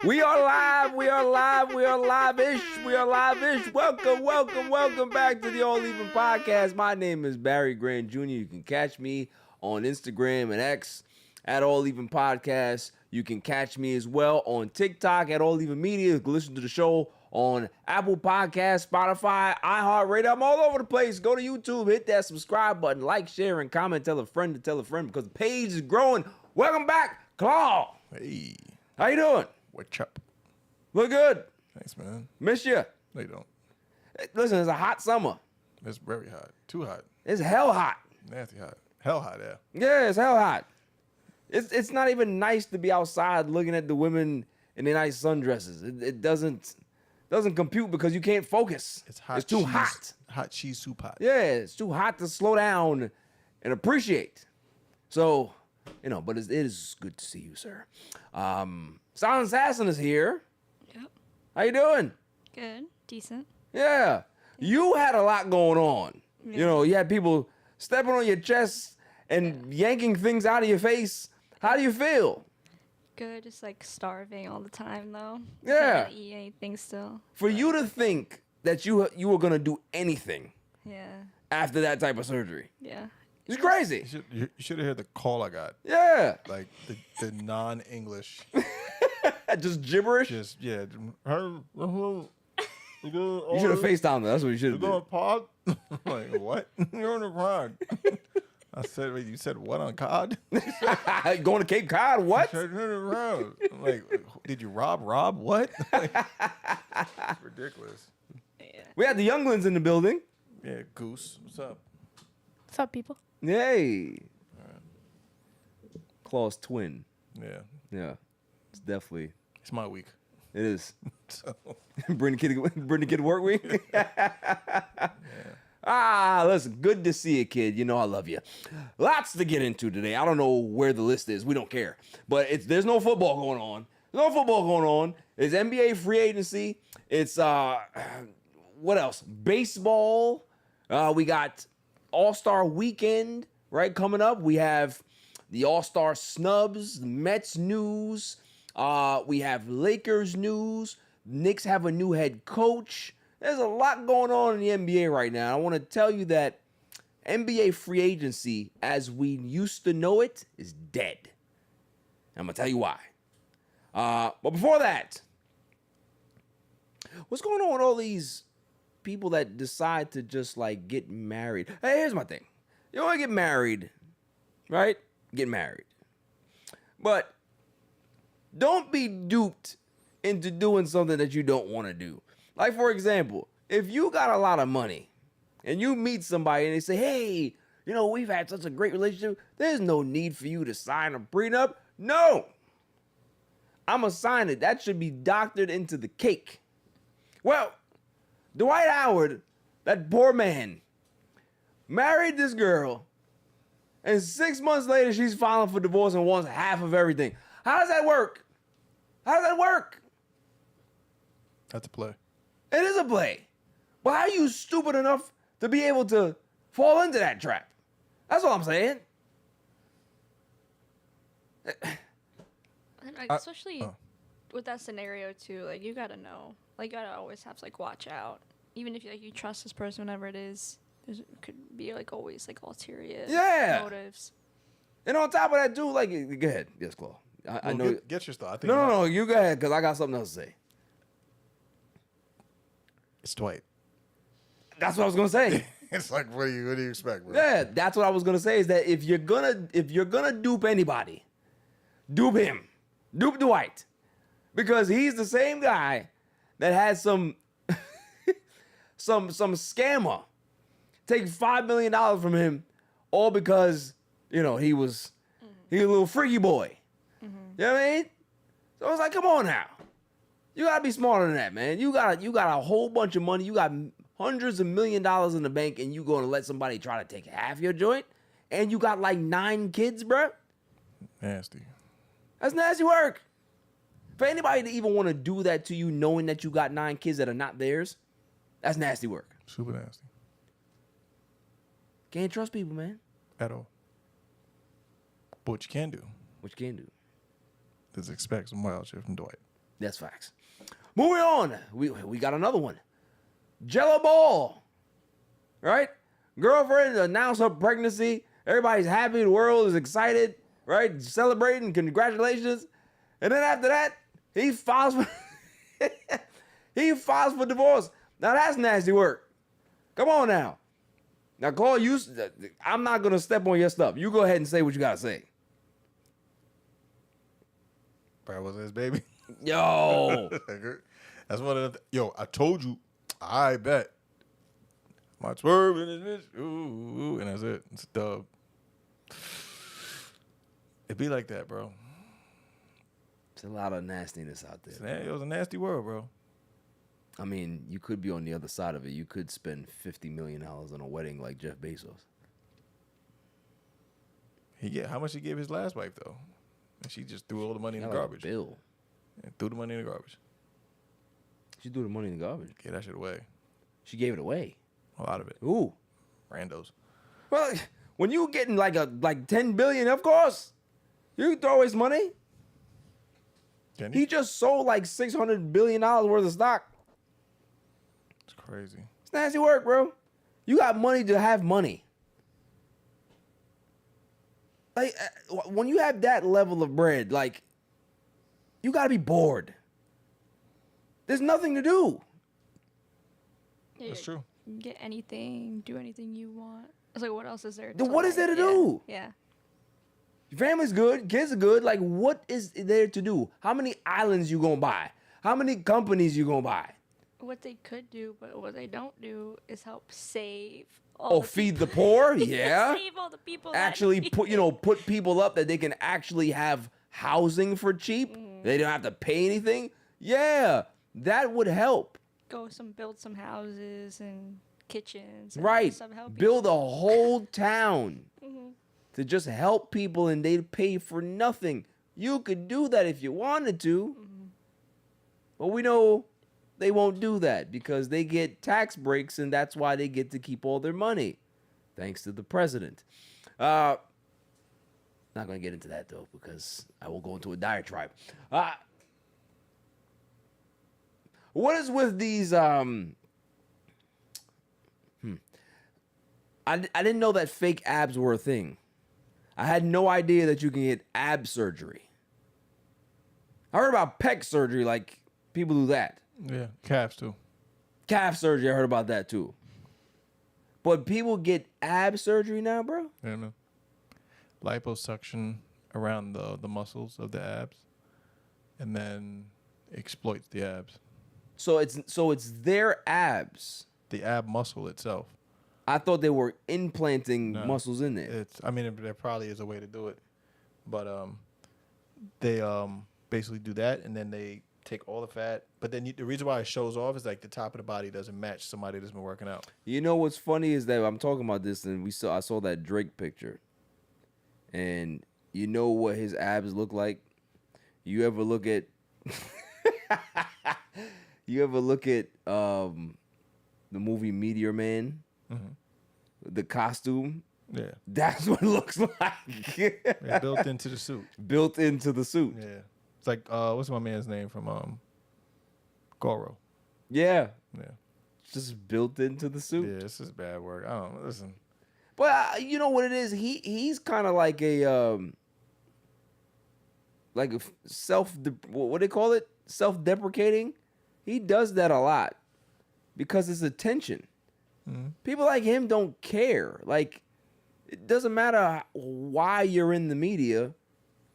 We are live. We are live. We are live-ish. We are live-ish. Welcome, welcome, welcome back to the All Even Podcast. My name is Barry Grant Jr. You can catch me on Instagram and X at All Even Podcast. You can catch me as well on TikTok at All Even Media. You can listen to the show on Apple Podcasts, Spotify, iHeartRadio. I'm all over the place. Go to YouTube, hit that subscribe button, like, share, and comment. Tell a friend to tell a friend because the page is growing. Welcome back, Klaw. Hey. How you doing? What's up? Look good. Thanks, man. Miss you. No, you don't. Listen, it's a hot summer. It's very hot. Too hot. It's hell hot. Nasty hot. Hell hot, yeah. Yeah, it's hell hot. It's not even nice to be outside looking at the women in their nice sundresses. It doesn't compute because you can't focus. It's hot. It's too cheese, hot. Hot cheese soup hot. Yeah, it's too hot to slow down and appreciate. So, but it is good to see you, sir. Silent Assassin is here. Yep. How you doing? Good. Decent. Yeah. You had a lot going on. Yeah. You had people stepping on your chest and yanking things out of your face. How do you feel? Good. Just like starving all the time though. Yeah. Can't eat anything still. For you to think that you were going to do anything Yeah. after that type of surgery. Yeah. It's crazy. You should have heard the call I got. Yeah. Like the non-English. Just gibberish. Just, yeah. You You should have FaceTimed. That's what you should have going did. pod? I'm like, what? You're on the pod. I said, wait, you said what on COD? Going to Cape Cod? What? I'm like, did you rob what? It's ridiculous. Yeah. We had the younglings in the building. Yeah, Goose. What's up? What's up, people? Yay. Claw's twin. Yeah. Yeah. It's definitely. It's my week. It is. So, bring the kid to work week. Listen, good to see you, kid. You know I love you. Lots to get into today. I don't know where the list is. We don't care. But there's no football going on. There's no football going on. It's NBA free agency. It's what else? Baseball. We got All-Star Weekend, right, coming up. We have the All-Star snubs, the Mets news. We have Lakers news. Knicks have a new head coach. There's a lot going on in the NBA right now. I want to tell you that NBA free agency, as we used to know it, is dead. I'm going to tell you why. But before that, what's going on with all these people that decide to just like get married? Hey, here's my thing. You want to get married, right? Get married. But don't be duped into doing something that you don't want to do. Like, for example, if you got a lot of money and you meet somebody and they say, hey, we've had such a great relationship. There's no need for you to sign a prenup. No. I'm going to sign it. That should be doctored into the cake. Well, Dwight Howard, that poor man, married this girl, and 6 months later, she's filing for divorce and wants half of everything. How does that work? How does that work? that's a play. It is a play. But how are you stupid enough to be able to fall into that trap? That's all I'm saying. And especially with that scenario too, like you gotta know, like you gotta always have to like watch out, even if you trust this person, whatever it is. There could be like always like ulterior motives. And on top of that, too, like, go ahead. Yes, Klaw. I know. Get your stuff. I think No. You go ahead, because I got something else to say. It's Dwight. That's what I was gonna say. It's like, what do you expect, bro? Yeah, that's what I was gonna say. Is that if you're gonna dupe anybody, dupe him, dupe Dwight, because he's the same guy that had some scammer take $5 million from him, all because he was a little freaky boy. You know what I mean? So I was like, come on now. You gotta be smarter than that, man. You got a whole bunch of money. You got hundreds of $1 million in the bank, and you gonna let somebody try to take half your joint? And you got like 9 kids, bro. Nasty. That's nasty work. For anybody to even want to do that to you, knowing that you got 9 kids that are not theirs, that's nasty work. Super nasty. Can't trust people, man. At all. But what you can do What you can do. is expect some wild shit from Dwight. That's facts. Moving on. We got another one. Gelo ball. Right? Girlfriend announced her pregnancy. Everybody's happy. The world is excited. Right? Celebrating. Congratulations. And then after that, he files for divorce. Now that's nasty work. Come on now. Now, Klaw, I'm not going to step on your stuff. You go ahead and say what you got to say. Probably wasn't his baby. Yo. That's one of the... Yo, I told you. I bet. My swerving is this. Ooh, and that's it. It's a dub. It be like that, bro. There's a lot of nastiness out there. It was a nasty world, bro. I mean, you could be on the other side of it. You could spend $50 million on a wedding like Jeff Bezos. How much he gave his last wife, though? And she just threw all the money in the garbage. Bill. And threw the money in the garbage. She threw the money in the garbage. Gave that shit away. She gave it away. A lot of it. Ooh. Randos. Well, when you getting like $10 billion, of course, you throw his money. Can He just sold like $600 billion worth of stock. It's crazy. It's nasty work, bro. You got money to have money. Like, when you have that level of bread, like, you got to be bored. There's nothing to do. Yeah, That's true. You can get anything, do anything you want. It's like, what else is there? What is there to do? Yeah. Your family's good, kids are good. Like, what is there to do? How many islands you gonna buy? How many companies you gonna buy? What they could do, but what they don't do is help save. Feed the poor? Yeah. Save all the people. Actually, put people up that they can actually have housing for cheap. Mm-hmm. They don't have to pay anything. Yeah, that would help. Build some houses and kitchens. And right. Stuff, help build a whole town mm-hmm. to just help people, and they'd pay for nothing. You could do that if you wanted to, mm-hmm. but we know they won't do that because they get tax breaks, and that's why they get to keep all their money, thanks to the president. Not going to get into that, though, because I will go into a diatribe. What is with these... I didn't know that fake abs were a thing. I had no idea that you can get ab surgery. I heard about pec surgery, like people do that. Yeah, calves too. Calf surgery, I heard about that too. But people get ab surgery now, bro? Yeah, man. Liposuction around the muscles of the abs, and then exploits the abs. So it's their abs. The ab muscle itself. I thought they were implanting muscles in there. There probably is a way to do it, but they basically do that, and then they take all the fat. But then the reason why it shows off is like the top of the body doesn't match somebody that's been working out. You know what's funny is that I'm talking about this, and I saw that Drake picture, and you know what his abs look like. You ever look at the movie Meteor Man? Mm-hmm. The costume? Yeah. That's what it looks like. Yeah, built into the suit. Built into the suit. Yeah. It's like, what's my man's name from Goro? Yeah. Yeah. Just built into the suit. Yeah, this is bad work. I don't know. Listen. But you know what it is? He's kind of like a what do they call it? Self-deprecating. He does that a lot because it's attention. Mm-hmm. People like him don't care. Like, it doesn't matter why you're in the media.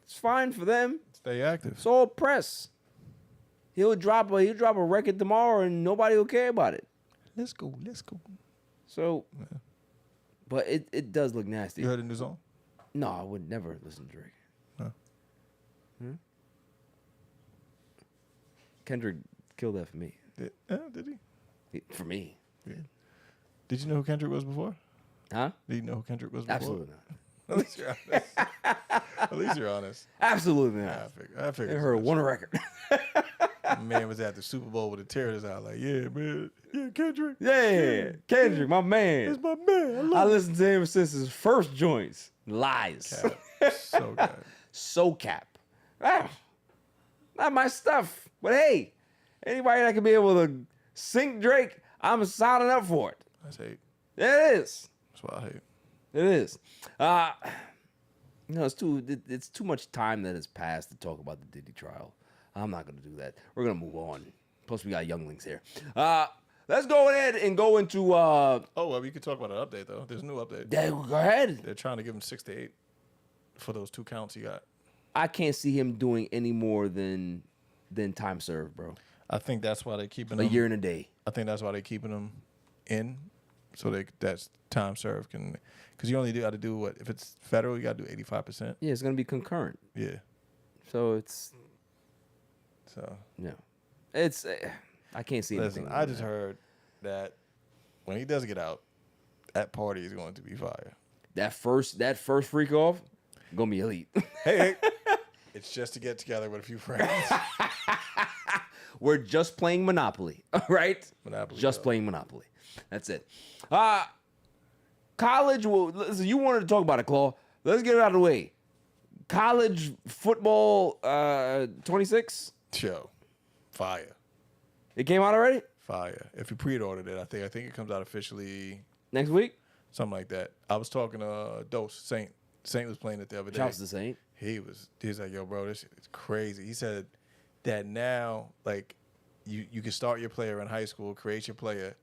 It's fine for them. Stay active. It's all press. He'll drop a record tomorrow and nobody will care about it. Let's go. So, yeah. But it does look nasty. You heard the new song? No, I would never listen to Drake. Huh. Kendrick killed that for me. Did he? For me. Yeah. Did you know who Kendrick was before? Huh? Did you know who Kendrick was before? Absolutely not. At least you're honest. At least you're honest. Absolutely not. I figured. I heard one record. Man was at the Super Bowl with a tear in his eye, like, yeah, man. Yeah, Kendrick. Yeah, Kendrick, my man. That's my man. I listened to him since his first joints. Lies. Cap. So good. So cap. Ah, not my stuff. But hey, anybody that can be able to sink Drake, I'm signing up for it. That's hate. It is. That's what I hate. It is. It's too much time that has passed to talk about the Diddy trial. I'm not going to do that. We're going to move on. Plus, we got younglings here. Let's go ahead and go into... we could talk about an update, though. There's a new update. Go ahead. They're trying to give him 6 to 8 for those 2 counts he got. I can't see him doing any more than time served, bro. I think that's why they're keeping him... A year and a day. I think that's why they're keeping him in, so that's time served. Because you only got to do what? If it's federal, you got to do 85%. Yeah, it's going to be concurrent. Yeah. So it's... So... Yeah. It's... I can't see anything. Listen, I just heard that when he does get out, that party is going to be fire. That first freak off, gonna be elite. Hey, it's just to get together with a few friends. We're just playing Monopoly, all right? Monopoly. Just playing Monopoly. That's it. College. Well, listen, you wanted to talk about it, Klaw. Let's get it out of the way. College football 26. Show. Fire. It came out already? Fire. If you pre-ordered it, I think it comes out officially next week. Something like that. I was talking to Dose Saint. Saint was playing it the other day. Shouts to Saint. He was like, yo, bro, this shit is crazy. He said that now, like, you can start your player in high school, create your player,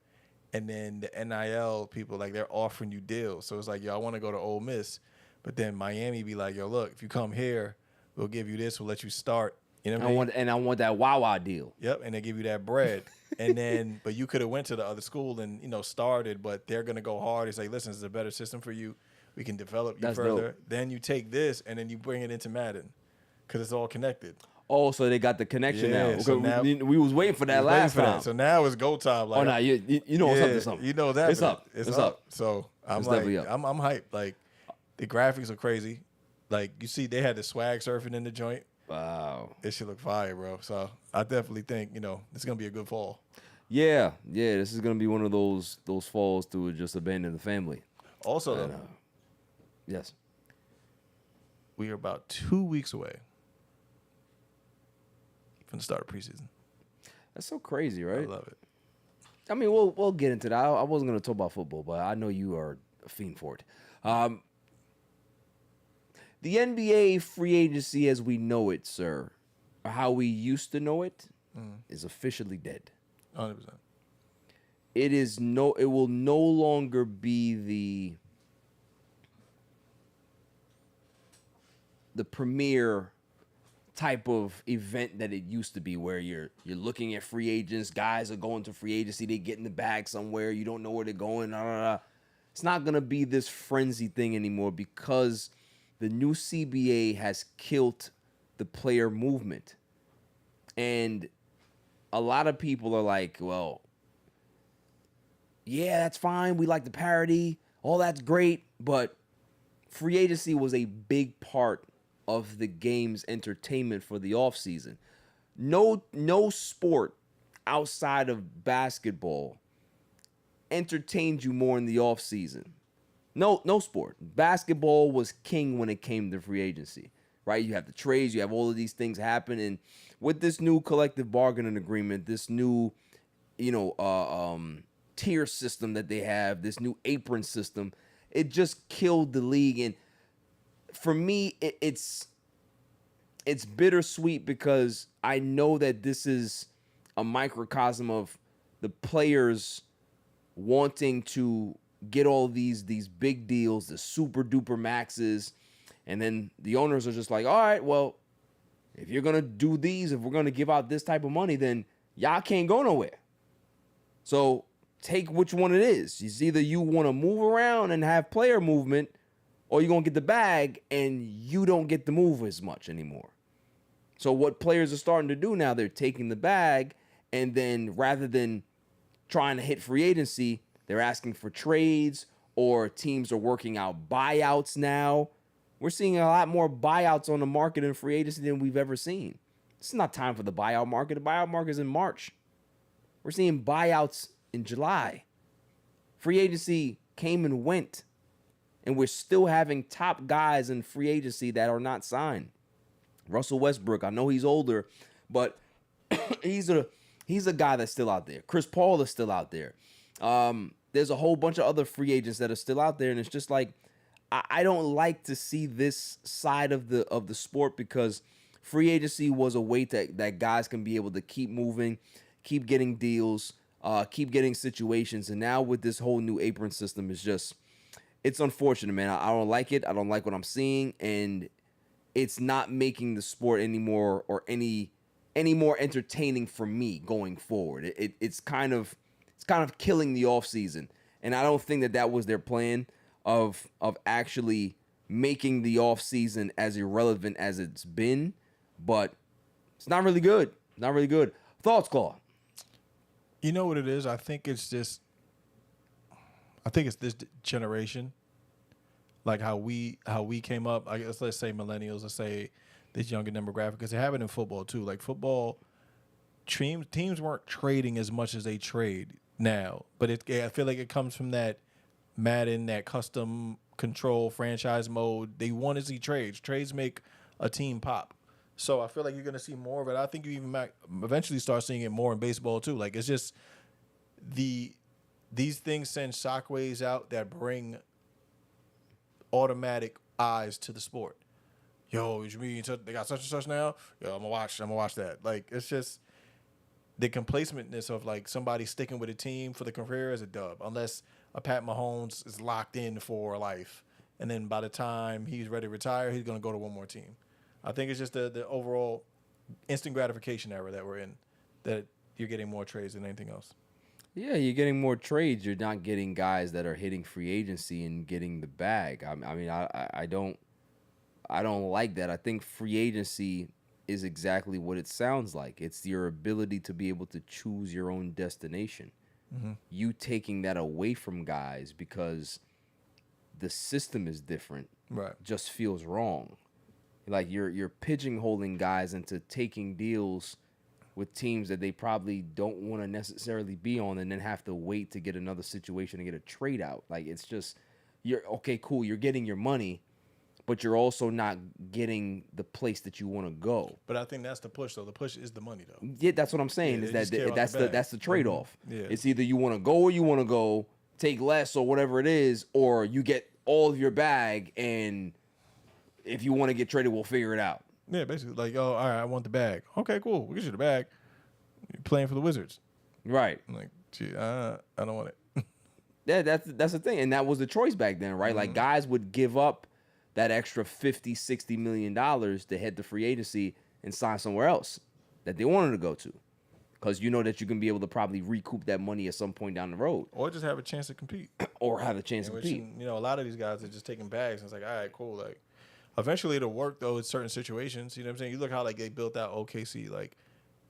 and then the NIL people, like, they're offering you deals. So it's like, yo, I want to go to Ole Miss, but then Miami be like, yo, look, if you come here, we'll give you this, we'll let you start. You know what I mean? I want that Wawa deal. Yep, and they give you that bread. And then, but you could have went to the other school and, started, but they're going to go hard. It's like, listen, this is a better system for you. We can develop you further. Dope. Then you take this, and then you bring it into Madden because it's all connected. Oh, so they got the connection now. So now we was waiting for that last time. So now it's go time. Like, oh, no, you know it's up to something. You know that. It's up. It's up. So I'm up. I'm hyped. Like, the graphics are crazy. Like, you see, they had the swag surfing in the joint. Wow. It should look fire, bro. So I definitely think, it's going to be a good fall. Yeah. This is going to be one of those falls to just abandon the family. Also, yes. We are about 2 weeks away from the start of preseason. That's so crazy, right? I love it. I mean, we'll get into that. I wasn't going to talk about football, but I know you are a fiend for it. The NBA free agency as we know it, sir, or how we used to know it, is officially dead. 100%. It will no longer be the premier type of event that it used to be, where you're looking at free agents, guys are going to free agency, they get in the bag somewhere, you don't know where they're going. It's not gonna be this frenzy thing anymore because the new CBA has killed the player movement. And a lot of people are like, well, yeah, that's fine. We like the parity. All that's great. But free agency was a big part of the game's entertainment for the offseason. No sport outside of basketball entertained you more in the offseason. No sport. Basketball was king when it came to free agency, right? You have the trades, you have all of these things happen, and with this new collective bargaining agreement, this new, tier system that they have, this new apron system, it just killed the league. And for me, it's bittersweet because I know that this is a microcosm of the players wanting to get all these big deals, the super duper maxes, and then the owners are just like, all right, well, if you're gonna do these, if we're gonna give out this type of money, then y'all can't go nowhere. So take which one it is. It's either you want to move around and have player movement, or you're gonna get the bag and you don't get to move as much anymore. So what players are starting to do now, they're taking the bag, and then rather than trying to hit free agency, they're asking for trades, or teams are working out buyouts now. We're seeing a lot more buyouts on the market in free agency than we've ever seen. It's not time for the buyout market. The buyout market is in March. We're seeing buyouts in July. Free agency came and went, and we're still having top guys in free agency that are not signed. Russell Westbrook, I know he's older, but he's a guy that's still out there. Chris Paul is still out there. There's a whole bunch of other free agents that are still out there, and it's just like I don't like to see this side of the sport because free agency was a way that guys can be able to keep moving, keep getting deals, keep getting situations, and now with this whole new apron system, it's unfortunate, man. I don't like it. I don't like what I'm seeing, and it's not making the sport any more more entertaining for me going forward. It's kind of killing the offseason, and I don't think that was their plan of actually making the offseason as irrelevant as it's been, but it's not really good. Not really good. Thoughts, Klaw? You know what it is? I think it's this generation, like how we came up. I guess let's say millennials, let's say this younger demographic, because they have it in football too. Like football, teams weren't trading as much as they trade now, but I feel like it comes from that Madden, that custom control franchise mode. They want to see trades. Trades make a team pop. So I feel like you're going to see more of it. I think you even might eventually start seeing it more in baseball too. Like it's just these things send shockwaves out that bring automatic eyes to the sport. Yo, you mean they got such and such now? Yo, I'm gonna watch that. Like it's just the complacentness of like somebody sticking with a team for the career is a dub, unless a Pat Mahomes is locked in for life, and then by the time he's ready to retire, he's gonna go to one more team. I think it's just the overall instant gratification era that we're in, that you're getting more trades than anything else. Yeah, you're getting more trades. You're not getting guys that are hitting free agency and getting the bag. I mean, I don't like that. I think free agency is exactly what it sounds like. It's your ability to be able to choose your own destination. Mm-hmm. You taking that away from guys because the system is different, right, just feels wrong. Like you're pigeonholing guys into taking deals with teams that they probably don't want to necessarily be on, and then have to wait to get another situation to get a trade out. Like it's just, you're okay, cool. You're getting your money, but you're also not getting the place that you want to go. But I think that's the push, though. The push is the money, though. Yeah, that's what I'm saying. Yeah, that's the trade-off. Mm-hmm. Yeah. It's either you want to go or you want to go, take less or whatever it is, or you get all of your bag, and if you want to get traded, we'll figure it out. Yeah, basically, like, oh, all right, I want the bag. Okay, cool. We'll get you the bag. You're playing for the Wizards. Right. I'm like, gee, I don't want it. Yeah, that's the thing. And that was the choice back then, right? Mm-hmm. Like, guys would give up that extra $50, $60 million to head to free agency and sign somewhere else that they wanted to go to. Because you know that you can be able to probably recoup that money at some point down the road. Or just have a chance to compete. Or have a chance to compete. You know, a lot of these guys are just taking bags. And it's like, all right, cool. Like, eventually it'll work, though, in certain situations. You know what I'm saying? You look how, like, they built out OKC. Like,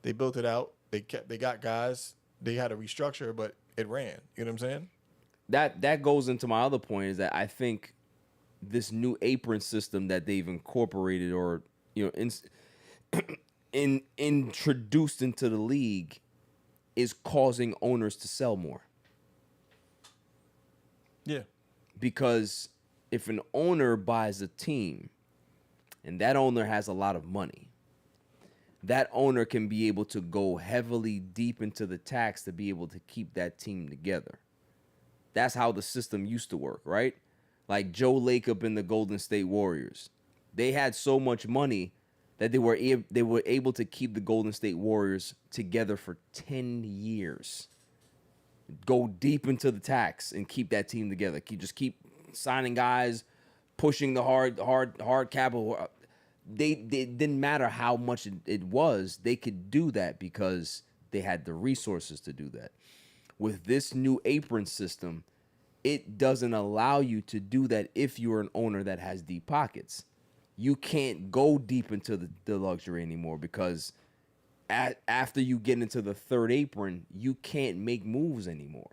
they built it out. They got guys. They had a restructure, but it ran. You know what I'm saying? That goes into my other point, is that I think this new apron system that they've incorporated, or, you know, introduced into the league, is causing owners to sell more. Yeah. Because if an owner buys a team and that owner has a lot of money, that owner can be able to go heavily deep into the tax to be able to keep that team together. That's how the system used to work, right? Like Joe Lacob and the Golden State Warriors. They had so much money that they were able to keep the Golden State Warriors together for 10 years. Go deep into the tax and keep that team together. Keep signing guys, pushing the hard capital. They didn't matter how much it was. They could do that because they had the resources to do that. With this new apron system, it doesn't allow you to do that if you're an owner that has deep pockets. You can't go deep into the luxury anymore, because after you get into the third apron, you can't make moves anymore.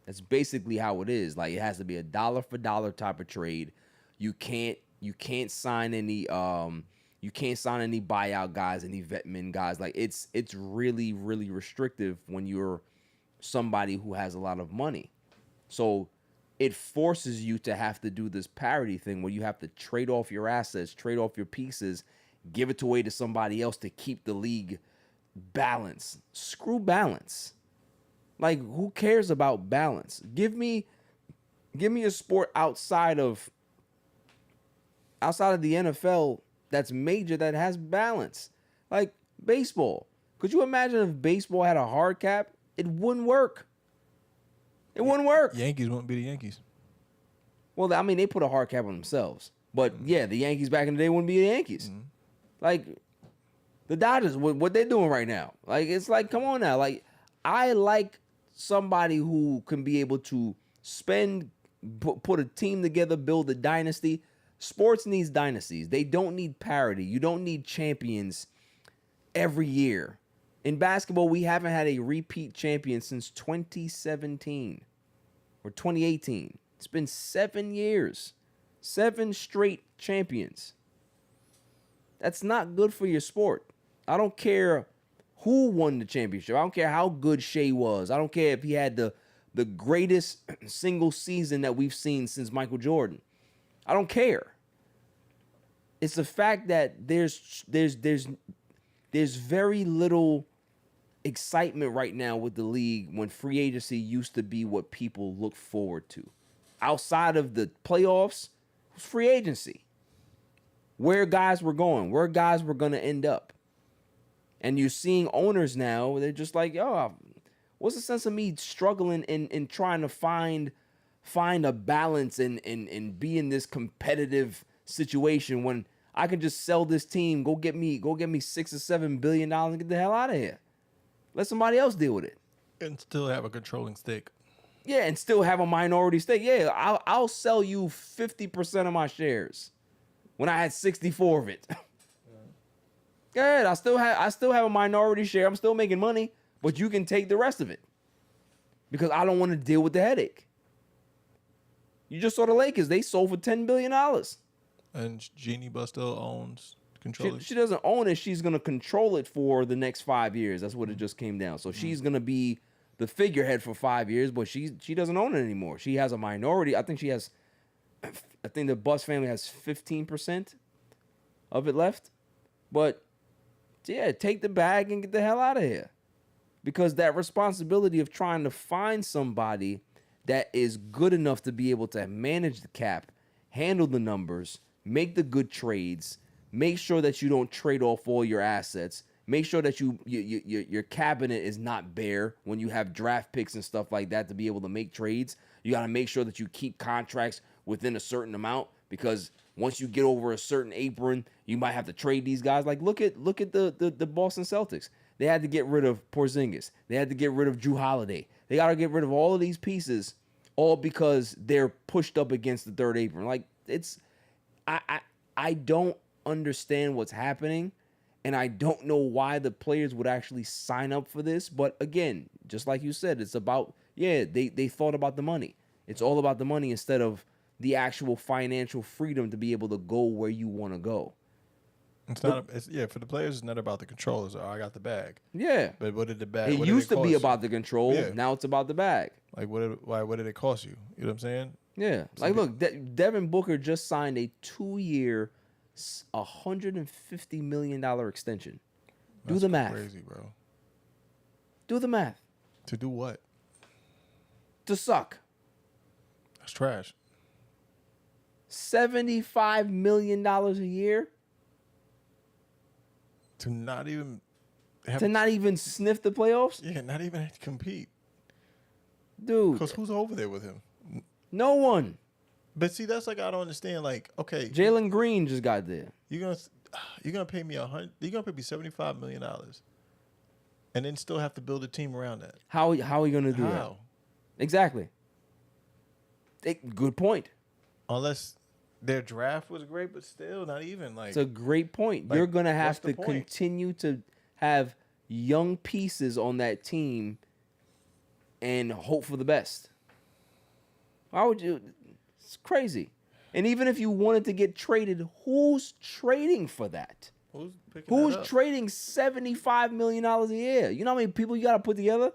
That's basically how it is. Like, it has to be a dollar for dollar type of trade. You can't sign any buyout guys, any vetman guys. Like, it's really, really restrictive when you're somebody who has a lot of money. So it forces you to have to do this parity thing where you have to trade off your assets, trade off your pieces, give it away to somebody else to keep the league balance. Screw balance. Like, who cares about balance? Give me a sport outside of the NFL that's major that has balance. Like baseball. Could you imagine if baseball had a hard cap? It wouldn't work. It wouldn't work. Yankees wouldn't be the Yankees. Well, I mean, they put a hard cap on themselves. But yeah, the Yankees back in the day wouldn't be the Yankees. Mm-hmm. Like the Dodgers, what they're doing right now. Like, it's like, come on now. Like, I like somebody who can be able to put a team together, build a dynasty. Sports needs dynasties. They don't need parity. You don't need champions every year. In basketball, we haven't had a repeat champion since 2017 or 2018. It's been 7 years. 7 straight champions. That's not good for your sport. I don't care who won the championship. I don't care how good Shea was. I don't care if he had the greatest single season that we've seen since Michael Jordan. I don't care. It's the fact that there's very little excitement right now with the league when free agency used to be what people look forward to. Outside of the playoffs, it was free agency. Where guys were going, where guys were going to end up. And you're seeing owners now, they're just like, yo, what's the sense of me struggling in trying to find a balance and be in this competitive situation when I can just sell this team, go get me $6 or $7 billion and get the hell out of here. Let somebody else deal with it. And still have a controlling stake. Yeah, and still have a minority stake. Yeah, I'll sell you 50% of my shares when I had 64 of it. Good. I still have a minority share. I'm still making money, but you can take the rest of it because I don't want to deal with the headache. You just saw the Lakers. They sold for $10 billion. And Jeannie Buss still controls. She doesn't own it. She's going to control it for the next 5 years. That's what it just came down. So she's going to be the figurehead for 5 years, but she doesn't own it anymore. She has a minority. I think the Buss family has 15% of it left. But yeah, take the bag and get the hell out of here. Because that responsibility of trying to find somebody that is good enough to be able to manage the cap, handle the numbers, make the good trades, make sure that you don't trade off all your assets, make sure that your cabinet is not bare when you have draft picks and stuff like that to be able to make trades. You got to make sure that you keep contracts within a certain amount because once you get over a certain apron, you might have to trade these guys. Like look at the Boston Celtics. They had to get rid of Porzingis. They had to get rid of Jrue Holiday. They got to get rid of all of these pieces, all because they're pushed up against the third apron. Like I don't understand what's happening, and I don't know why the players would actually sign up for this. But again, just like you said, it's about they thought about the money. It's all about the money instead of the actual financial freedom to be able to go where you want to go. It's not. For the players, it's not about the controllers. I got the bag. Yeah, but what did the bag? It used to be about the control. Yeah. Now it's about the bag. Like what did it cost you? You know what I'm saying? Yeah. Like look, Devin Booker just signed a 2-year, $150 million extension. Do the math. Crazy, bro. Do the math. To do what? To suck. That's trash. $75 million a year. To not even sniff the playoffs? Yeah, not even have to compete. Dude. Because who's over there with him? No one. But see, that's like I don't understand. Like, okay, Jalen Green just got there. You're gonna pay me $100. You're gonna pay me $75 million, and then still have to build a team around that. How are you gonna do that? Exactly. Good point. Unless their draft was great, but still not even like. It's a great point. You're gonna have to continue to have young pieces on that team and hope for the best. Why would you? It's crazy. And even if you wanted to get traded, who's trading for that? Who's trading $75 million a year? You know how many people you got to put together?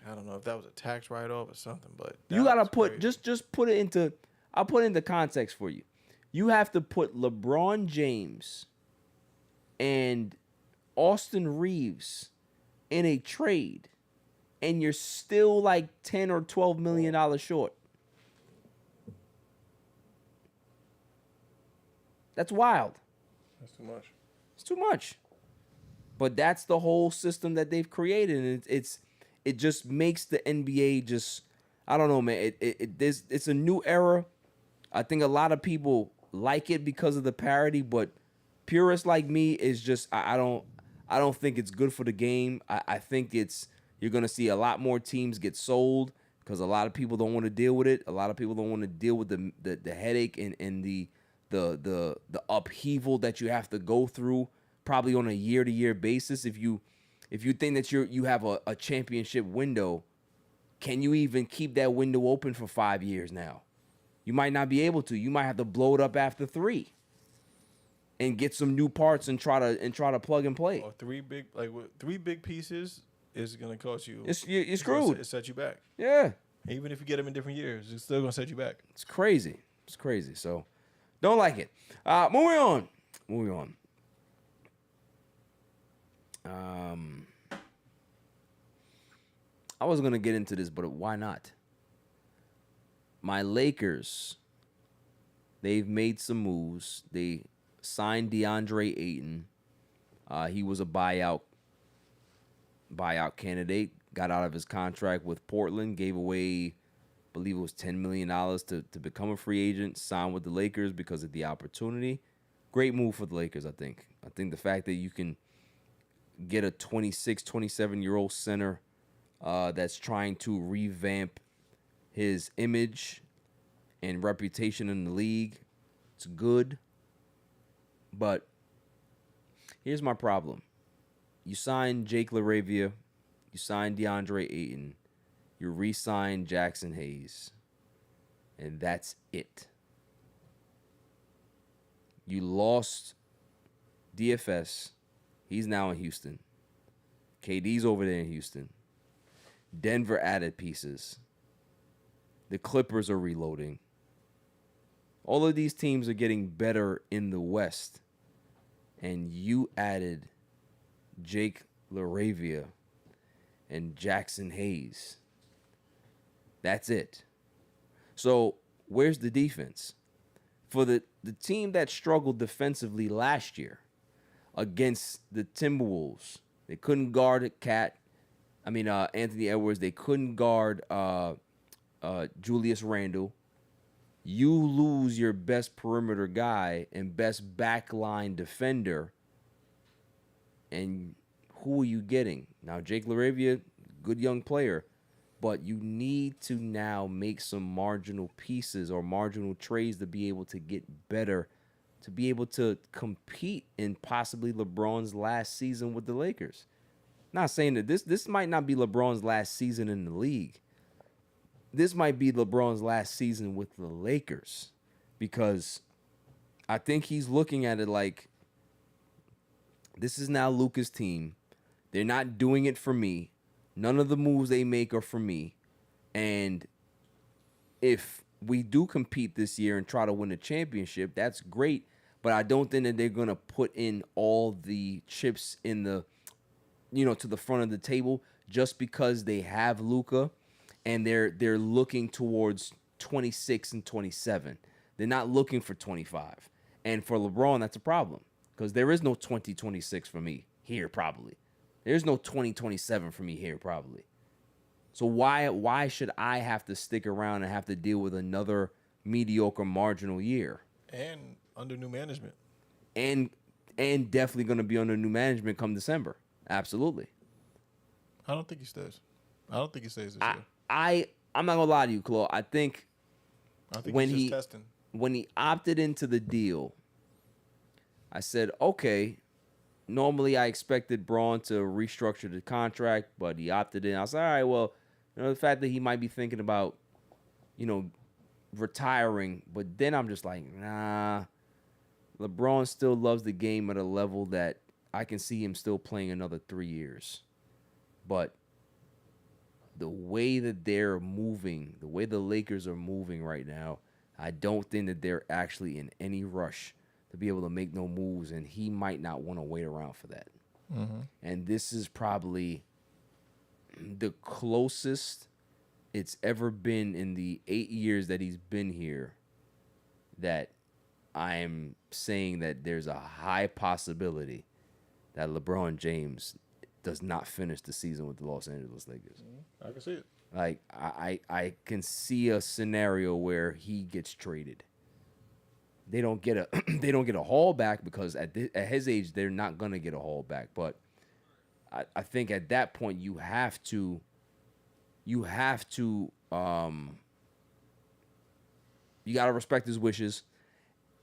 I don't know if that was a tax write-off or something, but you got to put just put it into. I'll put it into context for you. You have to put LeBron James and Austin Reeves in a trade, and you're still like $10 or $12 million short. That's wild. That's too much. It's too much. But that's the whole system that they've created, and it just makes the NBA just, I don't know, man. It's a new era. I think a lot of people like it because of the parity, but purists like me is just I don't think it's good for the game. I think you're gonna see a lot more teams get sold because a lot of people don't want to deal with it. A lot of people don't want to deal with the headache and the upheaval that you have to go through probably on a year-to-year basis. If you think that you have a championship window, can you even keep that window open for 5 years now? You might not be able to. You might have to blow it up after 3 and get some new parts and try to plug and play. Or 3 big pieces is gonna cost you. You're screwed. It set you back. Yeah. Even if you get them in different years, it's still gonna set you back. It's crazy. So, don't like it. Moving on. I was gonna get into this, but why not? My Lakers, they've made some moves. They signed DeAndre Ayton. He was a buyout candidate. Got out of his contract with Portland. Gave away, I believe it was $10 million to become a free agent. Signed with the Lakers because of the opportunity. Great move for the Lakers, I think. I think the fact that you can get a 26, 27-year-old center that's trying to revamp his image and reputation in the league, it's good. But here's my problem. You signed Jake LaRavia. You signed DeAndre Ayton. You re-signed Jackson Hayes. And that's it. You lost DFS. He's now in Houston. KD's over there in Houston. Denver added pieces. The Clippers are reloading. All of these teams are getting better in the West. And you added Jake LaRavia and Jackson Hayes. That's it. So where's the defense? For the team that struggled defensively last year against the Timberwolves, they couldn't guard Anthony Edwards. They couldn't guard Julius Randle. You lose your best perimeter guy and best backline defender. And who are you getting? Now, Jake LaRavia, good young player, but you need to now make some marginal pieces or marginal trades to be able to get better, to be able to compete in possibly LeBron's last season with the Lakers. Not saying that this might not be LeBron's last season in the league. This might be LeBron's last season with the Lakers, because I think he's looking at it like, this is now Luka's team. They're not doing it for me. None of the moves they make are for me. And if we do compete this year and try to win a championship, that's great. But I don't think that they're going to put in all the chips in the, to the front of the table just because they have Luka and they're looking towards 26 and 27. They're not looking for 25. And for LeBron, that's a problem, because there is no 2026 for me here, probably. There's no 2027 for me here, probably. So why should I have to stick around and have to deal with another mediocre marginal year? And under new management. And definitely going to be under new management come December. Absolutely. I don't think he stays. I don't think he stays this year. I'm not going to lie to you, Klaw. I think when he's just testing. When he opted into the deal, I said, okay, normally I expected Braun to restructure the contract, but he opted in. I was like, all right, well, the fact that he might be thinking about, retiring, but then I'm just like, nah, LeBron still loves the game at a level that I can see him still playing another 3 years. But the way that they're moving, the way the Lakers are moving right now, I don't think that they're actually in any rush to be able to make no moves, and he might not want to wait around for that. And this is probably the closest it's ever been in the 8 years that he's been here that I'm saying that there's a high possibility that LeBron James does not finish the season with the Los Angeles Lakers. I can see it. Like, I can see a scenario where he gets traded. They don't get a haul back because at his age they're not gonna get a haul back. But I think at that point you have to you gotta respect his wishes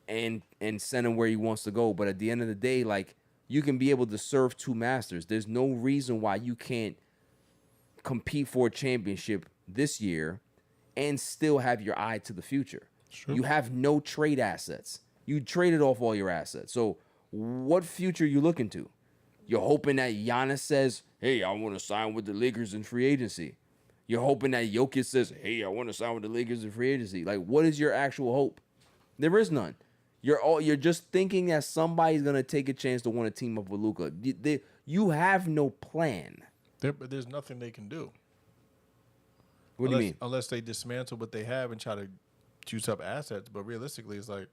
and send him where he wants to go. But at the end of the day, like, you can be able to serve two masters. There's no reason why you can't compete for a championship this year and still have your eye to the future. Sure. You have no trade assets. You traded off all your assets. So what future are you looking to? You're hoping that Giannis says, hey, I want to sign with the Lakers in free agency. You're hoping that Jokic says, hey, I want to sign with the Lakers in free agency. Like, what is your actual hope? There is none. You're just thinking that somebody's gonna take a chance to want to team up with Luka. You have no plan. But there's nothing they can do. What do you mean? Unless they dismantle what they have and try to juice up assets. But realistically, it's like,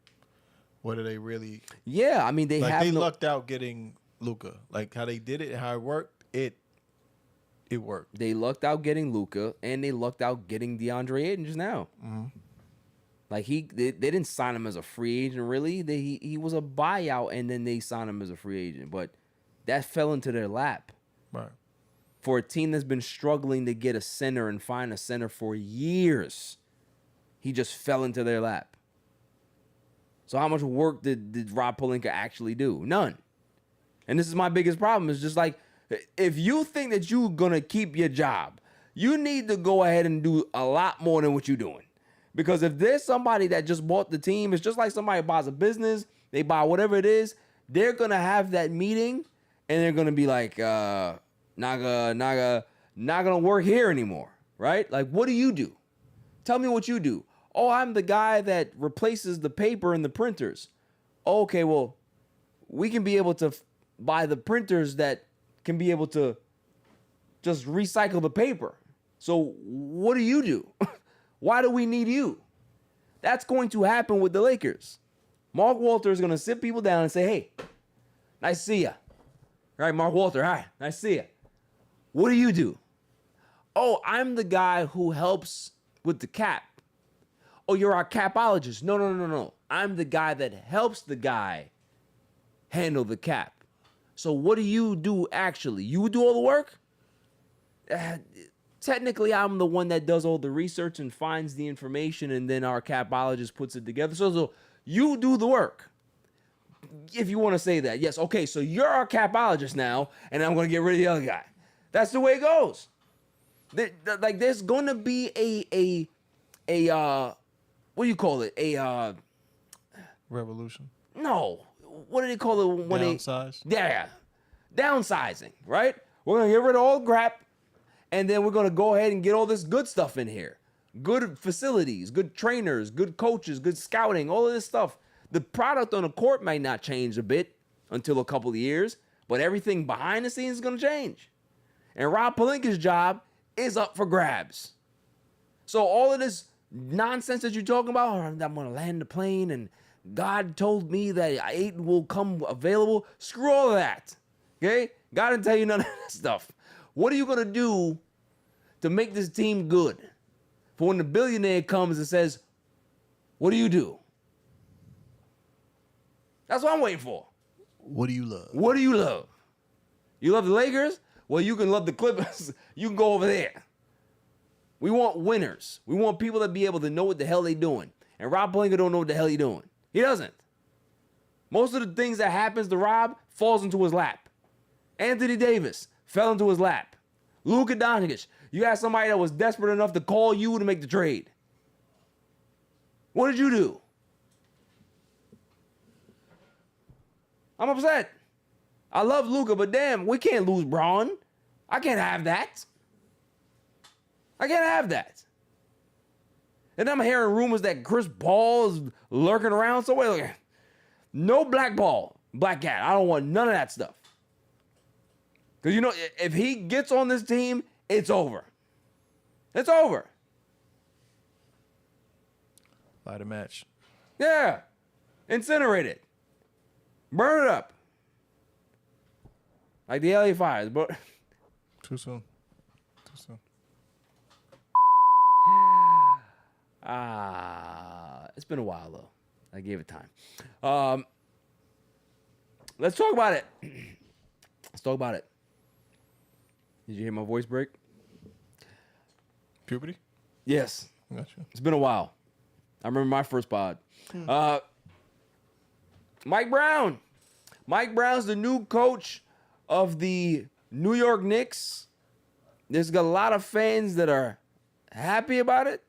what are they really? Yeah, I mean, they lucked out getting Luka. Like how they did it, how it worked. It worked. They lucked out getting Luka, and they lucked out getting DeAndre Ayton just now. Mm-hmm. Like they didn't sign him as a free agent, really. He was a buyout, and then they signed him as a free agent. But that fell into their lap. Right. For a team that's been struggling to get a center and find a center for years, he just fell into their lap. So how much work did Rob Pelinka actually do? None. And this is my biggest problem. It's just like, if you think that you're going to keep your job, you need to go ahead and do a lot more than what you're doing. Because if there's somebody that just bought the team, it's just like somebody buys a business, they buy whatever it is, they're going to have that meeting and they're going to be like, not gonna work here anymore, right? Like, what do you do? Tell me what you do. Oh, I'm the guy that replaces the paper and the printers. Okay, well, we can be able to buy the printers that can be able to just recycle the paper. So what do you do? Why do we need you? That's going to happen with the Lakers. Mark Walter is going to sit people down and say, hey, nice to see ya. All right, Mark Walter, hi, nice to see ya. What do you do? Oh, I'm the guy who helps with the cap. Oh, you're our capologist. No. I'm the guy that helps the guy handle the cap. So what do you do actually? You do all the work? Technically, I'm the one that does all the research and finds the information, and then our capologist puts it together. So you do the work. If you want to say that. Yes, okay, so you're our capologist now, and I'm going to get rid of the other guy. That's the way it goes. Like, there's going to be a what do you call it? A revolution? No. What do they call it when downsize? Yeah. Downsizing, right? We're going to get rid of all the crap, and then we're going to go ahead and get all this good stuff in here. Good facilities, good trainers, good coaches, good scouting, all of this stuff. The product on the court might not change a bit until a couple of years, but everything behind the scenes is going to change. And Rob Pelinka's job is up for grabs. So all of this nonsense that you're talking about, oh, I'm going to land the plane and God told me that Ayton will come available. Screw all of that. Okay? God didn't tell you none of that stuff. What are you going to do to make this team good? For when the billionaire comes and says, what do you do? That's what I'm waiting for. What do you love? What do you love? You love the Lakers? Well, you can love the Clippers. You can go over there. We want winners. We want people that be able to know what the hell they doing. And Rob Pelinka don't know what the hell he doing. He doesn't. Most of the things that happens to Rob falls into his lap. Anthony Davis fell into his lap. Luka Doncic, you had somebody that was desperate enough to call you to make the trade. What did you do? I'm upset. I love Luka, but damn, we can't lose Braun. I can't have that. I can't have that. And I'm hearing rumors that Chris Paul is lurking around. So wait, no black cat. I don't want none of that stuff. Because, you know, if he gets on this team, it's over. It's over. Light a match. Yeah. Incinerate it. Burn it up. Like the LA Fires. But Too soon. Too soon. It's been a while, though. I gave it time. Let's talk about it. Let's talk about it. Did you hear my voice break? Puberty? Yes. Gotcha. It's been a while. I remember my first pod. Mike Brown. Mike Brown's the new coach of the New York Knicks. There's a lot of fans that are happy about it.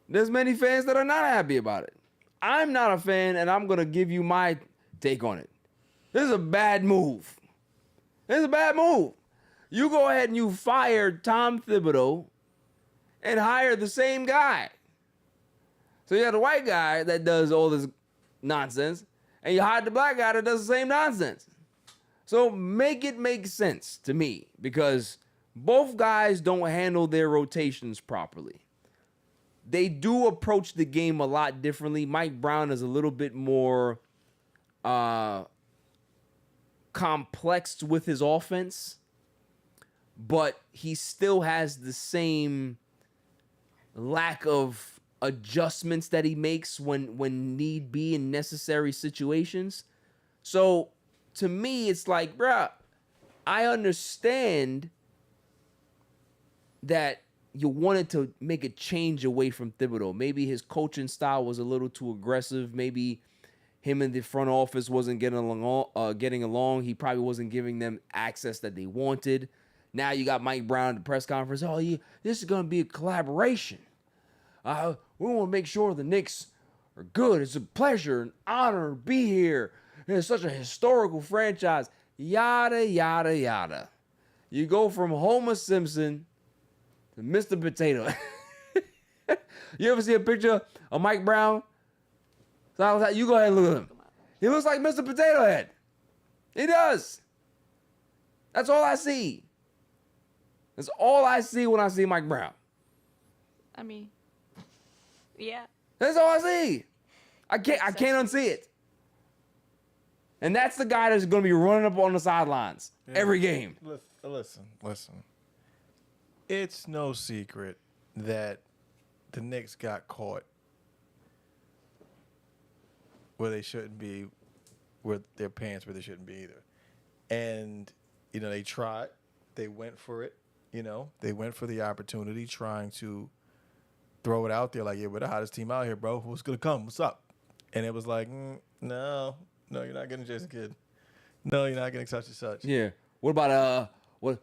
There's many fans that are not happy about it. I'm not a fan, and I'm going to give you my take on it. This is a bad move. This is a bad move. You go ahead and you fire Tom Thibodeau and hire the same guy. So you have the white guy that does all this nonsense, and you hire the black guy that does the same nonsense. So make it make sense to me, because both guys don't handle their rotations properly. They do approach the game a lot differently. Mike Brown is a little bit more complex with his offense, but he still has the same lack of adjustments that he makes when need be in necessary situations. So to me, it's like, bruh, I understand that you wanted to make a change away from Thibodeau. Maybe his coaching style was a little too aggressive. Maybe him and the front office wasn't getting along. He probably wasn't giving them access that they wanted. Now you got Mike Brown at the press conference. Oh, yeah, this is going to be a collaboration. We want to make sure the Knicks are good. It's a pleasure and honor to be here. It's such a historical franchise. Yada, yada, yada. You go from Homer Simpson to Mr. Potato. You ever see a picture of Mike Brown? So you go ahead and look at him. He looks like Mr. Potato Head. He does. That's all I see. That's all I see when I see Mike Brown. I mean, yeah. That's all I see. I can't unsee it. And that's the guy that's going to be running up on the sidelines every game. Listen. It's no secret that the Knicks got caught where they shouldn't be, with their pants where they shouldn't be either. And, you know, they tried. They went for it. You know, they went for the opportunity, trying to throw it out there like, yeah, we're the hottest team out here, bro. What's going to come? What's up? And it was like, no, you're not getting Jason Kidd. No, you're not getting such and such. Yeah. What about, we're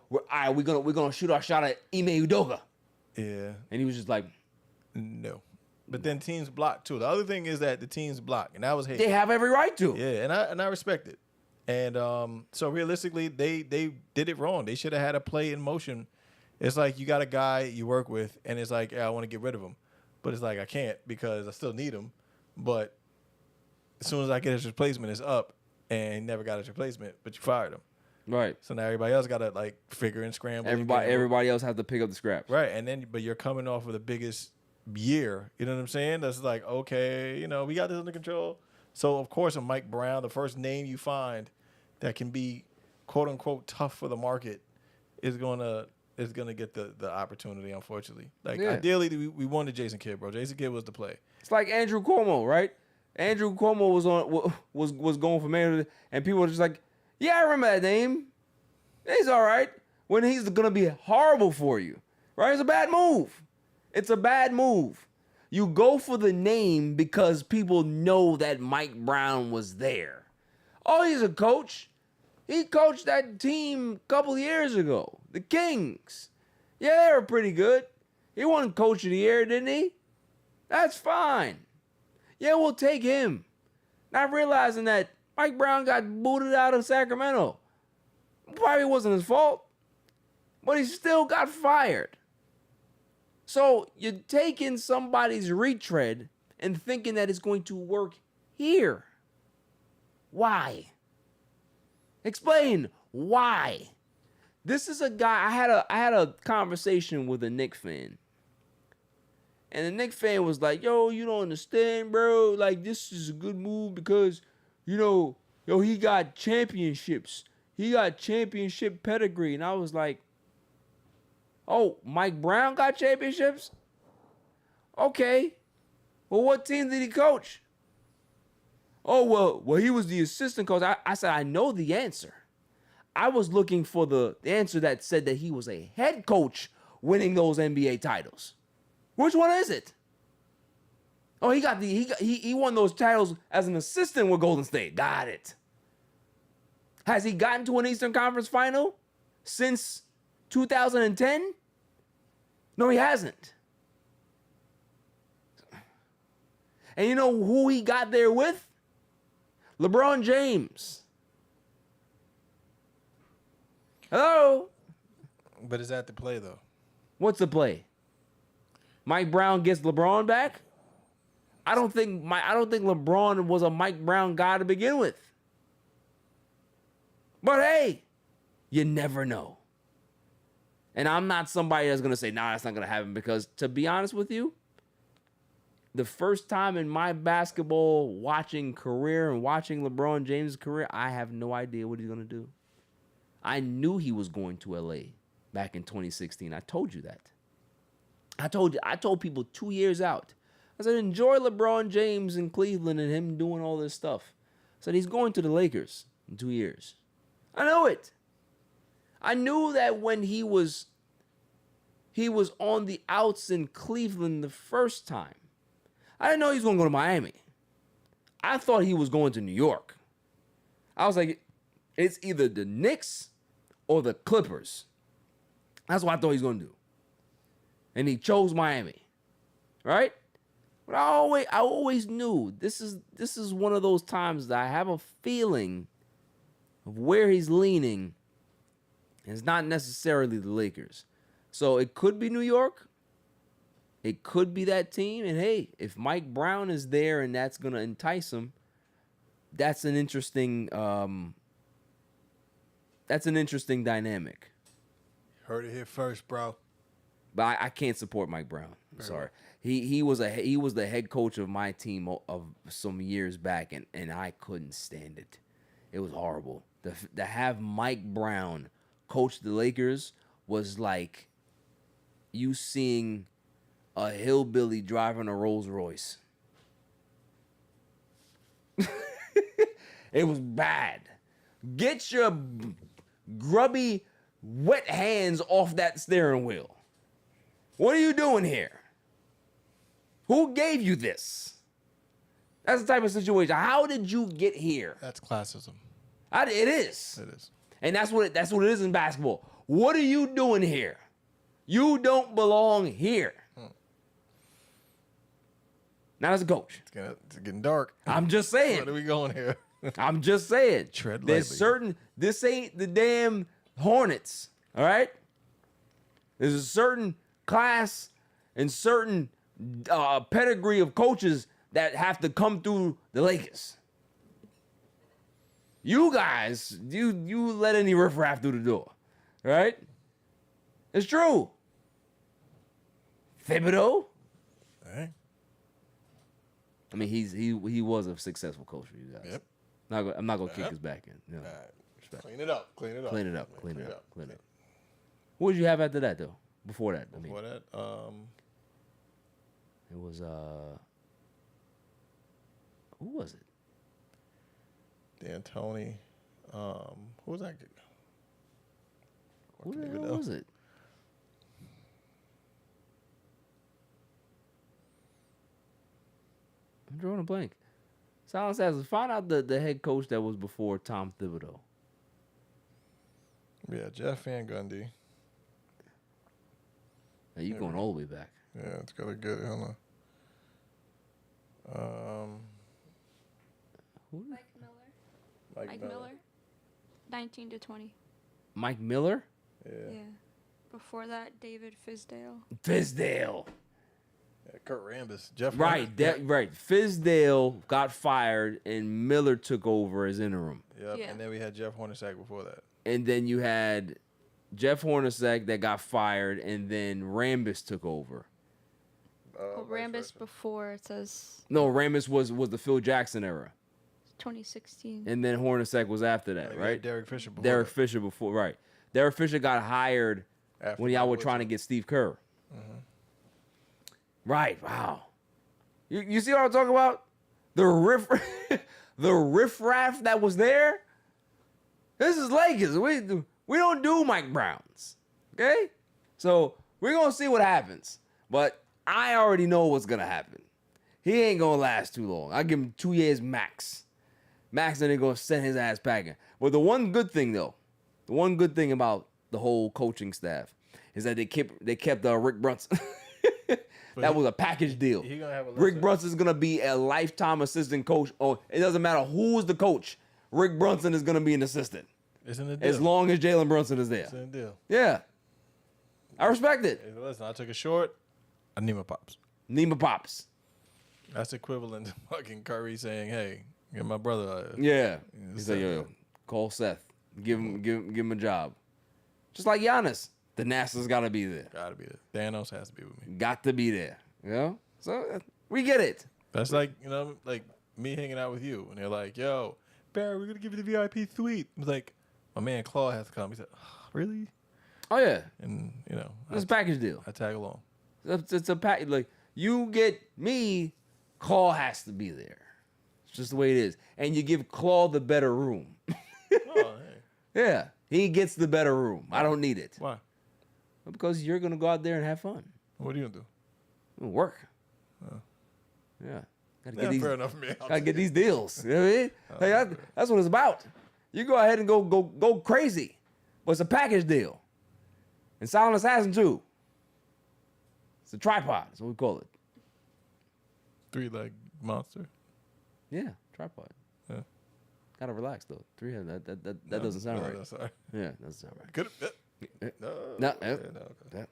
gonna shoot our shot at Ime Udoka. Yeah. And he was just like, no. But then teams block too. The other thing is that the teams block, and that was hate. They have every right to. Yeah, and I respect it. And so realistically, they did it wrong. They should have had a play in motion. It's like you got a guy you work with, and it's like, yeah, I want to get rid of him, but it's like I can't because I still need him. But as soon as I get his replacement, it's up, and he never got his replacement, but you fired him. Right. So now everybody else got to like figure and scramble. Everybody else has to pick up the scraps. Right, and then but you're coming off of the biggest year. You know what I'm saying? That's like, okay, you know, we got this under control. So of course, Mike Brown, the first name you find that can be quote unquote tough for the market is gonna get the opportunity. Unfortunately, like ideally we wanted Jason Kidd, bro. Jason Kidd was the play. It's like Andrew Cuomo, right? Andrew Cuomo was going for mayor, and people were just like, yeah, I remember that name. He's all right. When he's gonna be horrible for you, right? It's a bad move. It's a bad move. You go for the name because people know that Mike Brown was there. Oh, he's a coach. He coached that team a couple years ago, the Kings. Yeah, they were pretty good. He won Coach of the Year, didn't he? That's fine. Yeah, we'll take him. Not realizing that Mike Brown got booted out of Sacramento. Probably wasn't his fault, but he still got fired. So you're taking somebody's retread and thinking that it's going to work here. Why? Explain why. This is a guy. I had a conversation with a Knicks fan. And the Knicks fan was like, yo, you don't understand, bro. Like, this is a good move because, yo, he got championships. He got championship pedigree. And I was like, oh, Mike Brown got championships? Okay. Well, what team did he coach? Oh, well, he was the assistant coach. I said, I know the answer. I was looking for the answer that said that he was a head coach winning those NBA titles. Which one is it? Oh, he won those titles as an assistant with Golden State. Got it. Has he gotten to an Eastern Conference final since 2010? No, he hasn't. And you know who he got there with? LeBron James. Hello? But is that the play, though? What's the play? Mike Brown gets LeBron back? I don't think LeBron was a Mike Brown guy to begin with. But hey, you never know. And I'm not somebody that's going to say, nah, that's not going to happen, because to be honest with you, the first time in my basketball watching career and watching LeBron James' career, I have no idea what he's going to do. I knew he was going to LA back in 2016. I told you that. I told people 2 years out. I said, enjoy LeBron James in Cleveland and him doing all this stuff. I said, he's going to the Lakers in 2 years. I know it. I knew that when he was on the outs in Cleveland the first time. I didn't know he was going to go to Miami. I thought he was going to New York. I was like, it's either the Knicks or the Clippers. That's what I thought he was going to do. And he chose Miami, right? But I always knew this is one of those times that I have a feeling of where he's leaning. It's not necessarily the Lakers. So it could be New York. It could be that team. And hey, if Mike Brown is there and that's going to entice him, that's an interesting dynamic. Heard it here first, bro. But I can't support Mike Brown. I'm sorry. He was the head coach of my team of some years back, and I couldn't stand it. It was horrible. To have Mike Brown coach the Lakers was like you seeing a hillbilly driving a Rolls Royce. It was bad. Get your grubby, wet hands off that steering wheel. What are you doing here? Who gave you this? That's the type of situation. How did you get here? That's classism. It is. It is. And that's what it is in basketball. What are you doing here? You don't belong here. Now as a coach. It's getting dark. I'm just saying. Where are we going here? I'm just saying. Tread lightly. This ain't the damn Hornets, all right? There's a certain class and certain pedigree of coaches that have to come through the Lakers. You guys, you let any riffraff through the door, right? It's true. Thibodeau. Hey. I mean, he was a successful coach for you guys. Yep. I'm not gonna kick his back in. No. Right. Clean it up. Clean it up. Clean it up. What did you have after that though? Before that, it was who was it? D'Antoni. Who was that? Who the hell was it? I'm drawing a blank. Silence says, find out the head coach that was before Tom Thibodeau. Yeah, Jeff Van Gundy. Now you going all the way back. Yeah, it's gotta get it. Hold on. Mike Miller. 19 to 20. Mike Miller? Yeah. Before that, David Fizdale. Yeah, Kurt Rambis. Jeff. Right. Right. Fizdale got fired and Miller took over as interim. Yep. Yeah. And then we had Jeff Hornacek before that. And then you had Jeff Hornacek that got fired, and then Rambis took over. Rambis before it says. No, Rambis was the Phil Jackson era. 2016. And then Hornacek was after that, right? Derek Fisher before. Right. Derek Fisher got hired when y'all were trying to get Steve Kerr. Mm-hmm. Right. Wow. You see what I'm talking about? The riffraff that was there. This is Lakers. We don't do Mike Browns. Okay? So we're gonna see what happens. But I already know what's gonna happen. He ain't gonna last too long. I give him 2 years max. Max and they're gonna send his ass packing. But the one good thing about the whole coaching staff is that they kept Rick Brunson. That was a package deal. Rick Brunson's gonna be a lifetime assistant coach. Oh, it doesn't matter who's the coach. Rick Brunson is gonna be an assistant. Isn't it? As long as Jalen Brunson is there. It's in the deal. Yeah. I respect it. Hey, listen, I took a short. I need my pops. That's equivalent to fucking Curry saying, "Hey, get my brother." Yeah. He said, "Yo, call Seth. Give him a job." Just like Giannis, the NASA's got to be there. Gotta be there. Thanos has to be with me. Got to be there. You know. So we get it. That's like like me hanging out with you, and they're like, "Yo, Barry, we're gonna give you the VIP suite." I was like, "My man Klaw has to come." He said, oh, "Really?" Oh yeah. And it's a package deal. I tag along. It's a package. Like you get me, Klaw has to be there. It's just the way it is. And you give Klaw the better room. Oh, hey. Yeah, he gets the better room. I don't need it. Why? Because you're gonna go out there and have fun. What are you gonna do? Work. Yeah. Fair enough for me. Gotta get these deals. You know what I mean? Hey, that's what it's about. You go ahead and go crazy. But it's a package deal. And Silent Assassin too. It's a tripod. That's what we call it. 3-leg monster. Yeah, tripod. Yeah. Gotta relax though. 3-head. That doesn't sound right. No, sorry. Yeah, doesn't sound right. Good. No. Okay.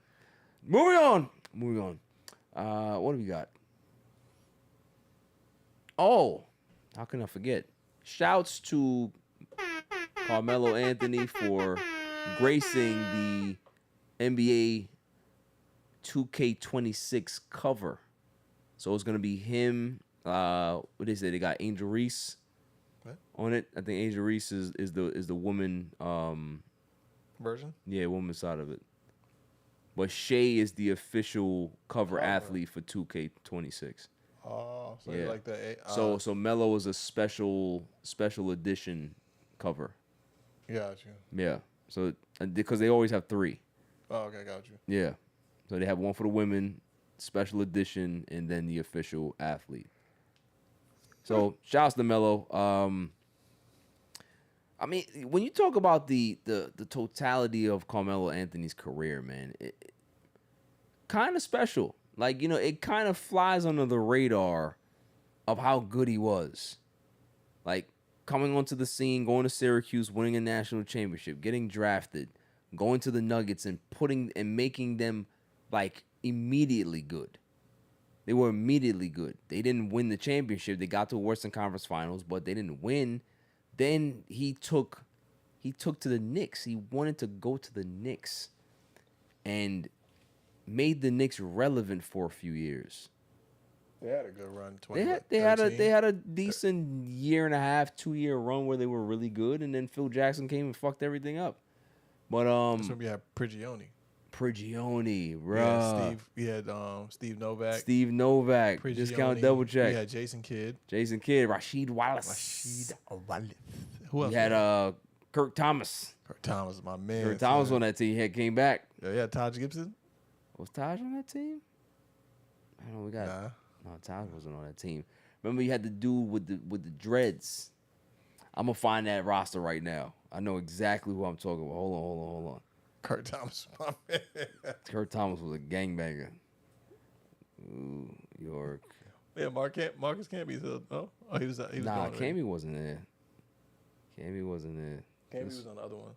Moving on. What do we got? Oh, how can I forget? Shouts to Carmelo Anthony for gracing the NBA 2K26 cover. So it's gonna be him. What they say? They got Angel Reese on it. I think Angel Reese is the woman version. Yeah, woman side of it. But Shea is the official cover athlete for 2K26. Oh, so yeah. you like the So Melo is a special edition cover. Got you. Yeah. So because they always have 3. Oh, okay, got you. Yeah. So they have one for the women, special edition, and then the official athlete. So shouts to Melo. I mean, when you talk about the totality of Carmelo Anthony's career, man, it kind of special. Like, it kind of flies under the radar of how good he was. Like, coming onto the scene, going to Syracuse, winning a national championship, getting drafted, going to the Nuggets and making them, like, immediately good. They were immediately good. They didn't win the championship. They got to Western Conference Finals, but they didn't win. Then he took to the Knicks. He wanted to go to the Knicks and made the Knicks relevant for a few years. They had a good run. They had a decent 1.5-2 year run where they were really good, and then Phil Jackson came and fucked everything up. But that's when we had Prigioni, bro. We had Steve Novak. Prigioni, Discount Double Check. We had Jason Kidd, Rasheed Wallace. Who else? We had Kirk Thomas. Kirk Thomas, my man. Kirk Thomas on that team. He came back. Yeah, Taj Gibson. Was Taj on that team? I don't know. We got no. Taj wasn't on that team. Remember, you had the dude with the dreads. I'm gonna find that roster right now. I know exactly who I'm talking about. Hold on. Kirk Thomas, my man. Kirk Thomas was a gangbanger. Ooh, York. Yeah, Marcus Camby. Oh, he was. Nah, Camby wasn't there. Camby wasn't there. Camby was on the other one.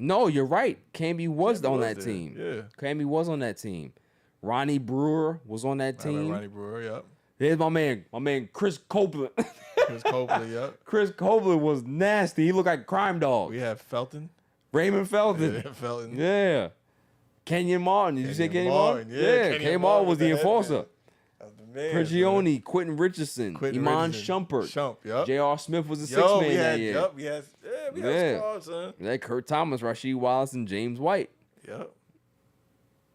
No, you're right. Camby was on that team. Yeah. Camby was on that team. Ronnie Brewer was on that team. Ronnie Brewer, yep. Here's my man Chris Copeland. Chris Copeland, yep. Chris Copeland was nasty. He looked like Crime Dog. We have Felton. Raymond Felton. Yeah, Felton. Yeah. Kenyon Martin. Did you say Kenyon Martin? Yeah, Kenyon Martin was the enforcer. Man, Prigioni, Quentin Richardson, Iman Shumpert. Yep. J.R. Smith was the sixth man that year. Yep, we had squads, son. We had Kurt Thomas, Rasheed Wallace, and James White. Yep.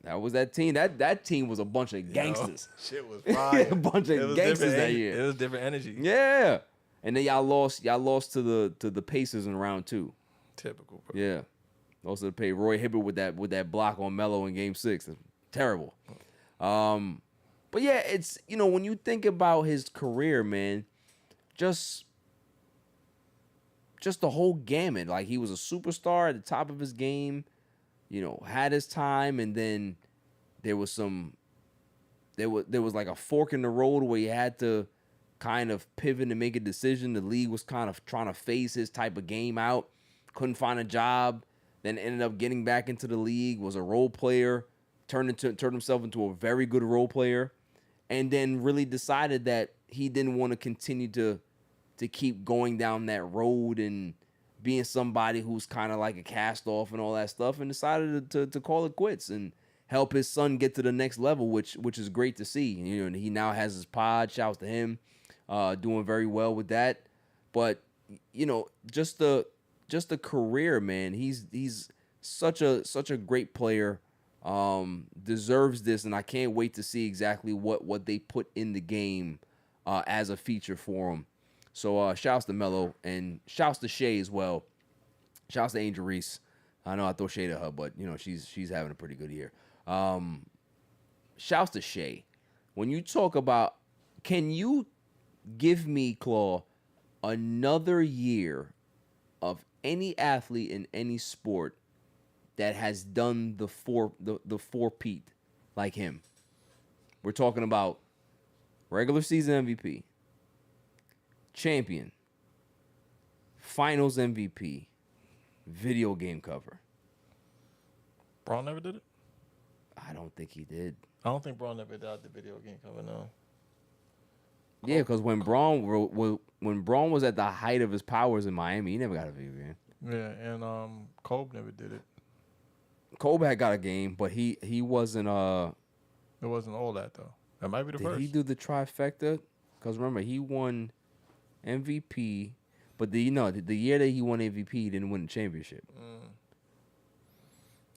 That was that team. That team was a bunch of gangsters. Shit was fire. A bunch of gangsters that year. It was different energy. Yeah. And then y'all lost to the Pacers in round 2. Typical, bro. Yeah. Also paid Roy Hibbert with that block on Melo in game 6. Terrible. But yeah, it's, when you think about his career, man, just the whole gamut. Like, he was a superstar at the top of his game, had his time, and then there was like a fork in the road where he had to kind of pivot and make a decision. The league was kind of trying to phase his type of game out. Couldn't find a job, then ended up getting back into the league, was a role player, turned himself into a very good role player, and then really decided that he didn't want to continue to keep going down that road and being somebody who's kind of like a cast off and all that stuff, and decided to call it quits and help his son get to the next level, which is great to see. And he now has his pod. Shouts to him, doing very well with that. But just the career, man. He's such a great player. Deserves this, and I can't wait to see exactly what they put in the game as a feature for him. So shouts to Melo, and shouts to Shay as well. Shouts to Angel Reese. I know I throw shade at her, but she's having a pretty good year. Shouts to Shay. When you talk about, can you give me, Klaw, another year of any athlete in any sport that has done the four-peat like him? We're talking about regular season MVP, champion, finals MVP, video game cover. Braun never did it? I don't think he did. I don't think Braun ever did the video game cover, no. Yeah, because when Braun was at the height of his powers in Miami, he never got a video game. Yeah, and Kobe never did it. Kobe had got a game, but he wasn't. It wasn't all that though. That might be the first. Did he do the trifecta? Because remember, he won MVP, but the year that he won MVP, he didn't win the championship.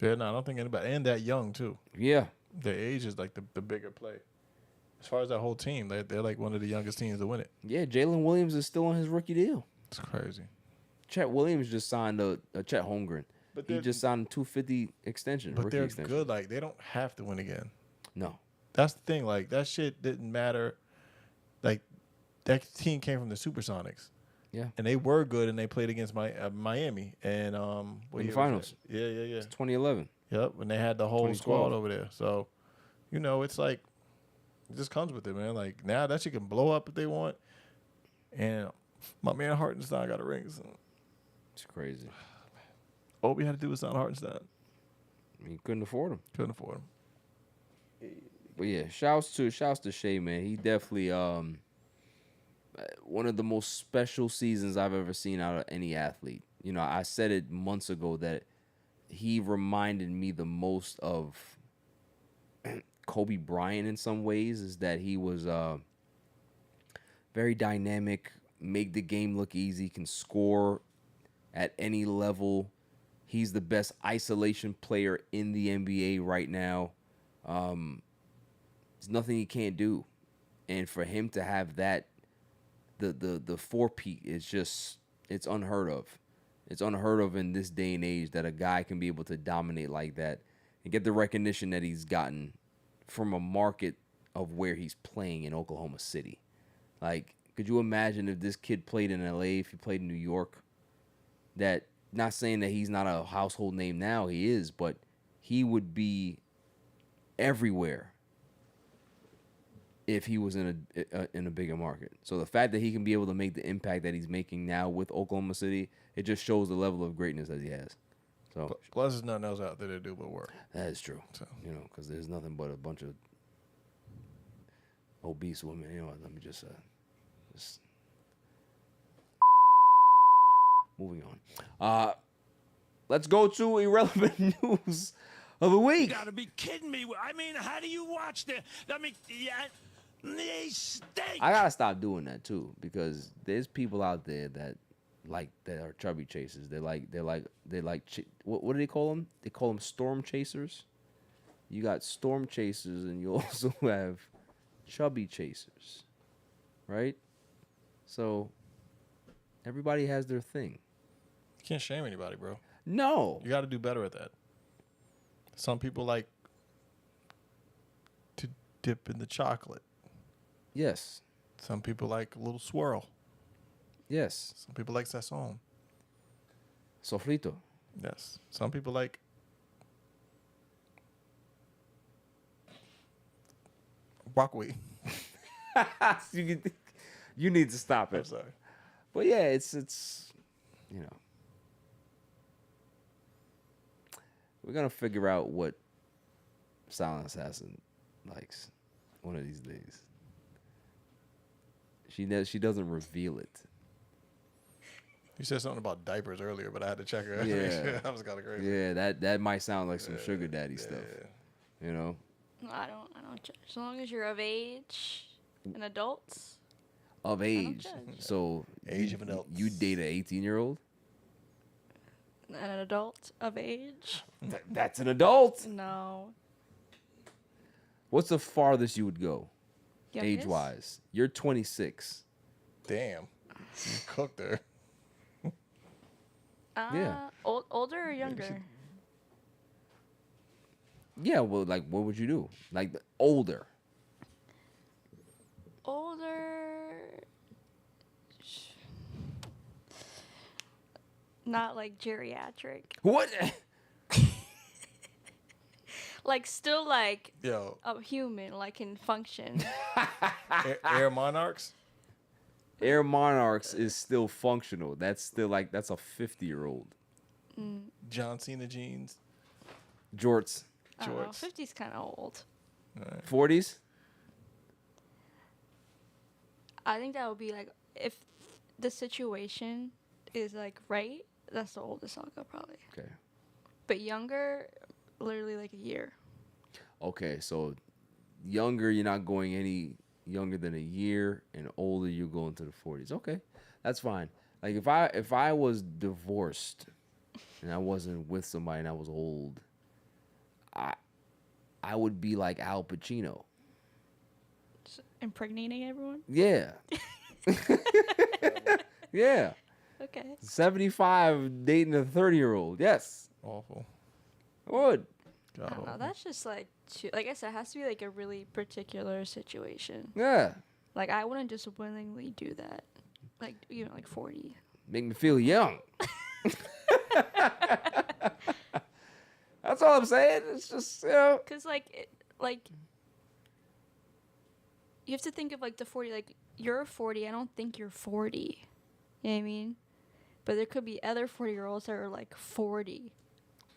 Yeah, no, I don't think anybody, and that young too. Yeah, their age is like the bigger play. As far as that whole team, they're like one of the youngest teams to win it. Yeah, Jalen Williams is still on his rookie deal. It's crazy. Chet Williams just signed Chet Holmgren. But he just signed a $250 extension. But they're good. Like, they don't have to win again. No. That's the thing. Like, that shit didn't matter. Like, that team came from the Supersonics. Yeah. And they were good, and they played against Miami. And in the finals. Yeah. It's 2011. Yep. And they had the whole squad over there. So, it's like, it just comes with it, man. Like, now that shit can blow up if they want. And my man Hartenstein got a ring. So. It's crazy. All we had to do was sign Hartenstein. He couldn't afford him. But yeah, shouts to Shay, man. He definitely one of the most special seasons I've ever seen out of any athlete. I said it months ago that he reminded me the most of Kobe Bryant in some ways, is that he was very dynamic, make the game look easy, can score at any level. He's the best isolation player in the NBA right now. There's nothing he can't do. And for him to have that, the four-peat is just, it's unheard of. It's unheard of in this day and age that a guy can be able to dominate like that and get the recognition that he's gotten from a market of where he's playing in Oklahoma City. Like, could you imagine if this kid played in LA, if he played in New York? That, not saying that he's not a household name now, he is, but he would be everywhere if he was in a bigger market. So the fact that he can be able to make the impact that he's making now with Oklahoma City, it just shows the level of greatness that he has. So plus, there's nothing else out there to do but work. That is true. So, because there's nothing but a bunch of obese women. Let me just moving on. let's go to irrelevant news of the week. You gotta be kidding me. I mean, how do you watch the... I mean, yeah, they stink. I gotta stop doing that too, because there's people out there that are chubby chasers. What do they call them? They call them storm chasers. You got storm chasers, and you also have chubby chasers, right? So everybody has their thing. You can't shame anybody, bro. No, you got to do better at that. Some people like to dip in the chocolate. Yes. Some people like a little swirl. Yes. Some people like sazon. Sofrito. Yes. Some people like broccoli. You need to stop it. I'm sorry. But yeah, it's we're gonna figure out what Silent Assassin likes one of these days. She doesn't reveal it. You said something about diapers earlier, but I had to check her. Yeah. That was kind of crazy. Yeah, that might sound like some sugar daddy stuff. You know? I don't judge. As long as you're of age and adults. Of age. So age of adults. You date an 18-year-old? An adult of age? That's an adult. No. What's the farthest you would go? Youngest? Age-wise. You're 26. Damn. You cooked her. Yeah. Older or younger? Yeah, well, like, what would you do? Like, older. Older. Not like geriatric. What? Like, still like Yo. a human, like, can function. Air Monarchs? Air Monarchs is still functional. That's still like, that's a 50-year-old. John Cena jeans. Jorts. I don't know, 50's kind of old. 40s? I think that would be like, if the situation is like right, that's the oldest I'll go probably. Okay. But younger, literally like a year. Okay, so younger, you're not going any younger than a year, and older, you're going to the 40s. Okay, that's fine. Like, if I was divorced and I wasn't with somebody and I was old, I would be like Al Pacino. Just impregnating everyone? Yeah. Yeah. Okay. 75 dating a 30-year-old. Yes. Awful. I would. I don't know. That's just like, like I said, it has to be like a really particular situation. Yeah. Like, I wouldn't just willingly do that. Like, even like 40. Make me feel young. That's all I'm saying. It's just, you know. Because, like, you have to think of, like, the 40. Like, you're 40. I don't think you're 40. You know what I mean? But there could be other 40-year-olds that are, like, 40.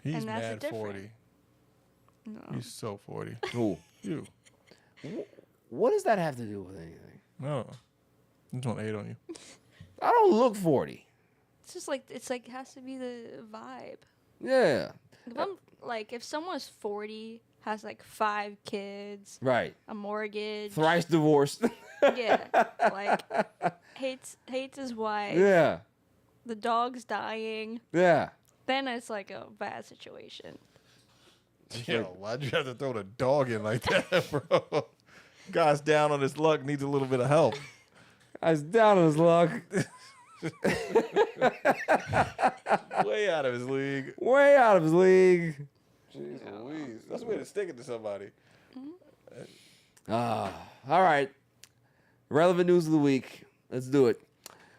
He's and that's mad different. 40. No. He's so 40. Who? You. What does that have to do with anything? No. I just want to hate on you. I don't look 40. It's just, like, it has to be the vibe. Yeah. If someone's 40, has, like, 5 kids. Right. A mortgage. Thrice divorced. Yeah. Like, hates his wife. Yeah. The dog's dying. Yeah. Then it's, like, a bad situation. Yo, why'd you have to throw the dog in like that, bro? Guy's down on his luck, needs a little bit of help. Guy's down on his luck. Way out of his league. Way out of his league. Jeez Louise. That's a way to stick it to somebody. All right. Relevant news of the week. Let's do it.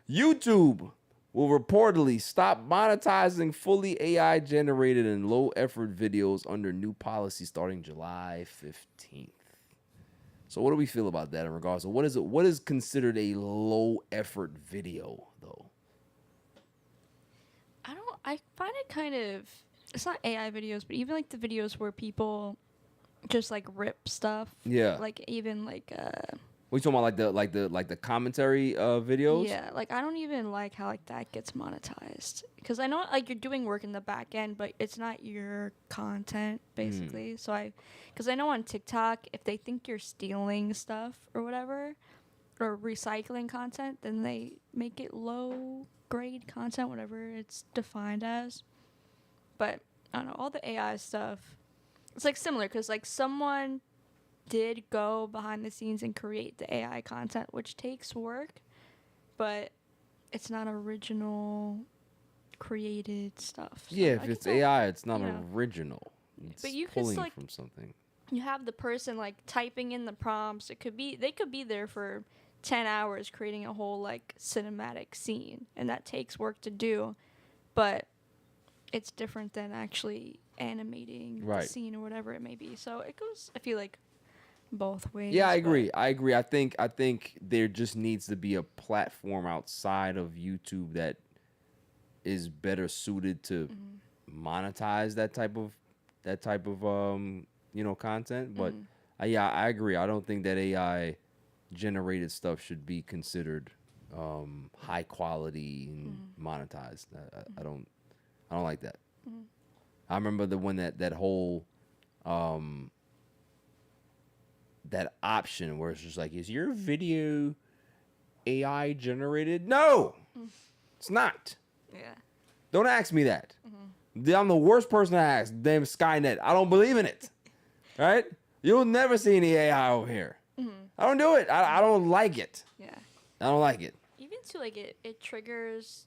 YouTube will reportedly stop monetizing fully AI-generated and low-effort videos under new policy starting July 15th. So what do we feel about that in regards to what is considered a low-effort video, though? I find it kind of, it's not AI videos, but even, like, the videos where people just, like, rip stuff. Yeah. Like, even, like, What you talking about, like the commentary videos? Yeah, like I don't even like how like that gets monetized because I know like you're doing work in the back end, but it's not your content basically. Because I know on TikTok, if they think you're stealing stuff or whatever, or recycling content, then they make it low grade content, whatever it's defined as. But I don't know, all the AI stuff, it's like similar because like someone did go behind the scenes and create the AI content, which takes work, but it's not original created stuff. So Yeah, if it's AI, it's not original. It's but you pulling could, like, from something. You have the person like typing in the prompts. They could be there for 10 hours creating a whole like cinematic scene, and that takes work to do, but it's different than actually animating the scene or whatever it may be. So it goes, I feel like, both ways. Yeah, I agree. I think there just needs to be a platform outside of YouTube that is better suited to monetize that type of content. But I agree. I don't think that AI generated stuff should be considered high quality and monetized. I don't like that. I remember the one that whole that option where it's just like, is your video AI generated? No, it's not. Yeah. Don't ask me that. I'm the worst person to ask. Damn Skynet. I don't believe in it. Right? You'll never see any AI over here. I don't do it. I don't like it. Yeah. I don't like it. Even to like it triggers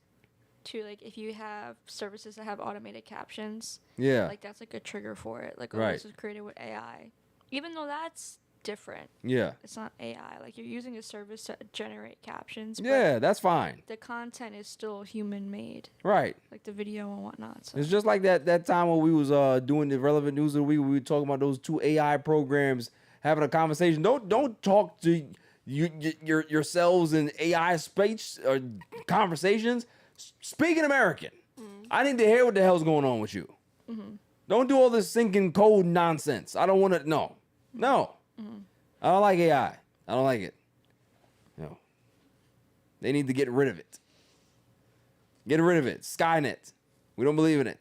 to like if you have services that have automated captions. Yeah. Like that's like a trigger for it. Like, right. This was created with AI. Even though that's different. Yeah. It's not AI. Like you're using a service to generate captions. Yeah, that's fine. The content is still human made. Right. Like the video and whatnot. So. It's just like that time when we was doing the relevant news of the week. We were talking about those two AI programs having a conversation. Don't talk to yourselves in AI speech or conversations. Speak in American. I need to hear what the hell's going on with you. Don't do all this sinking code nonsense. I don't want to. No. I don't like AI. I don't like it. No. They need to get rid of it. Get rid of it. Skynet. We don't believe in it.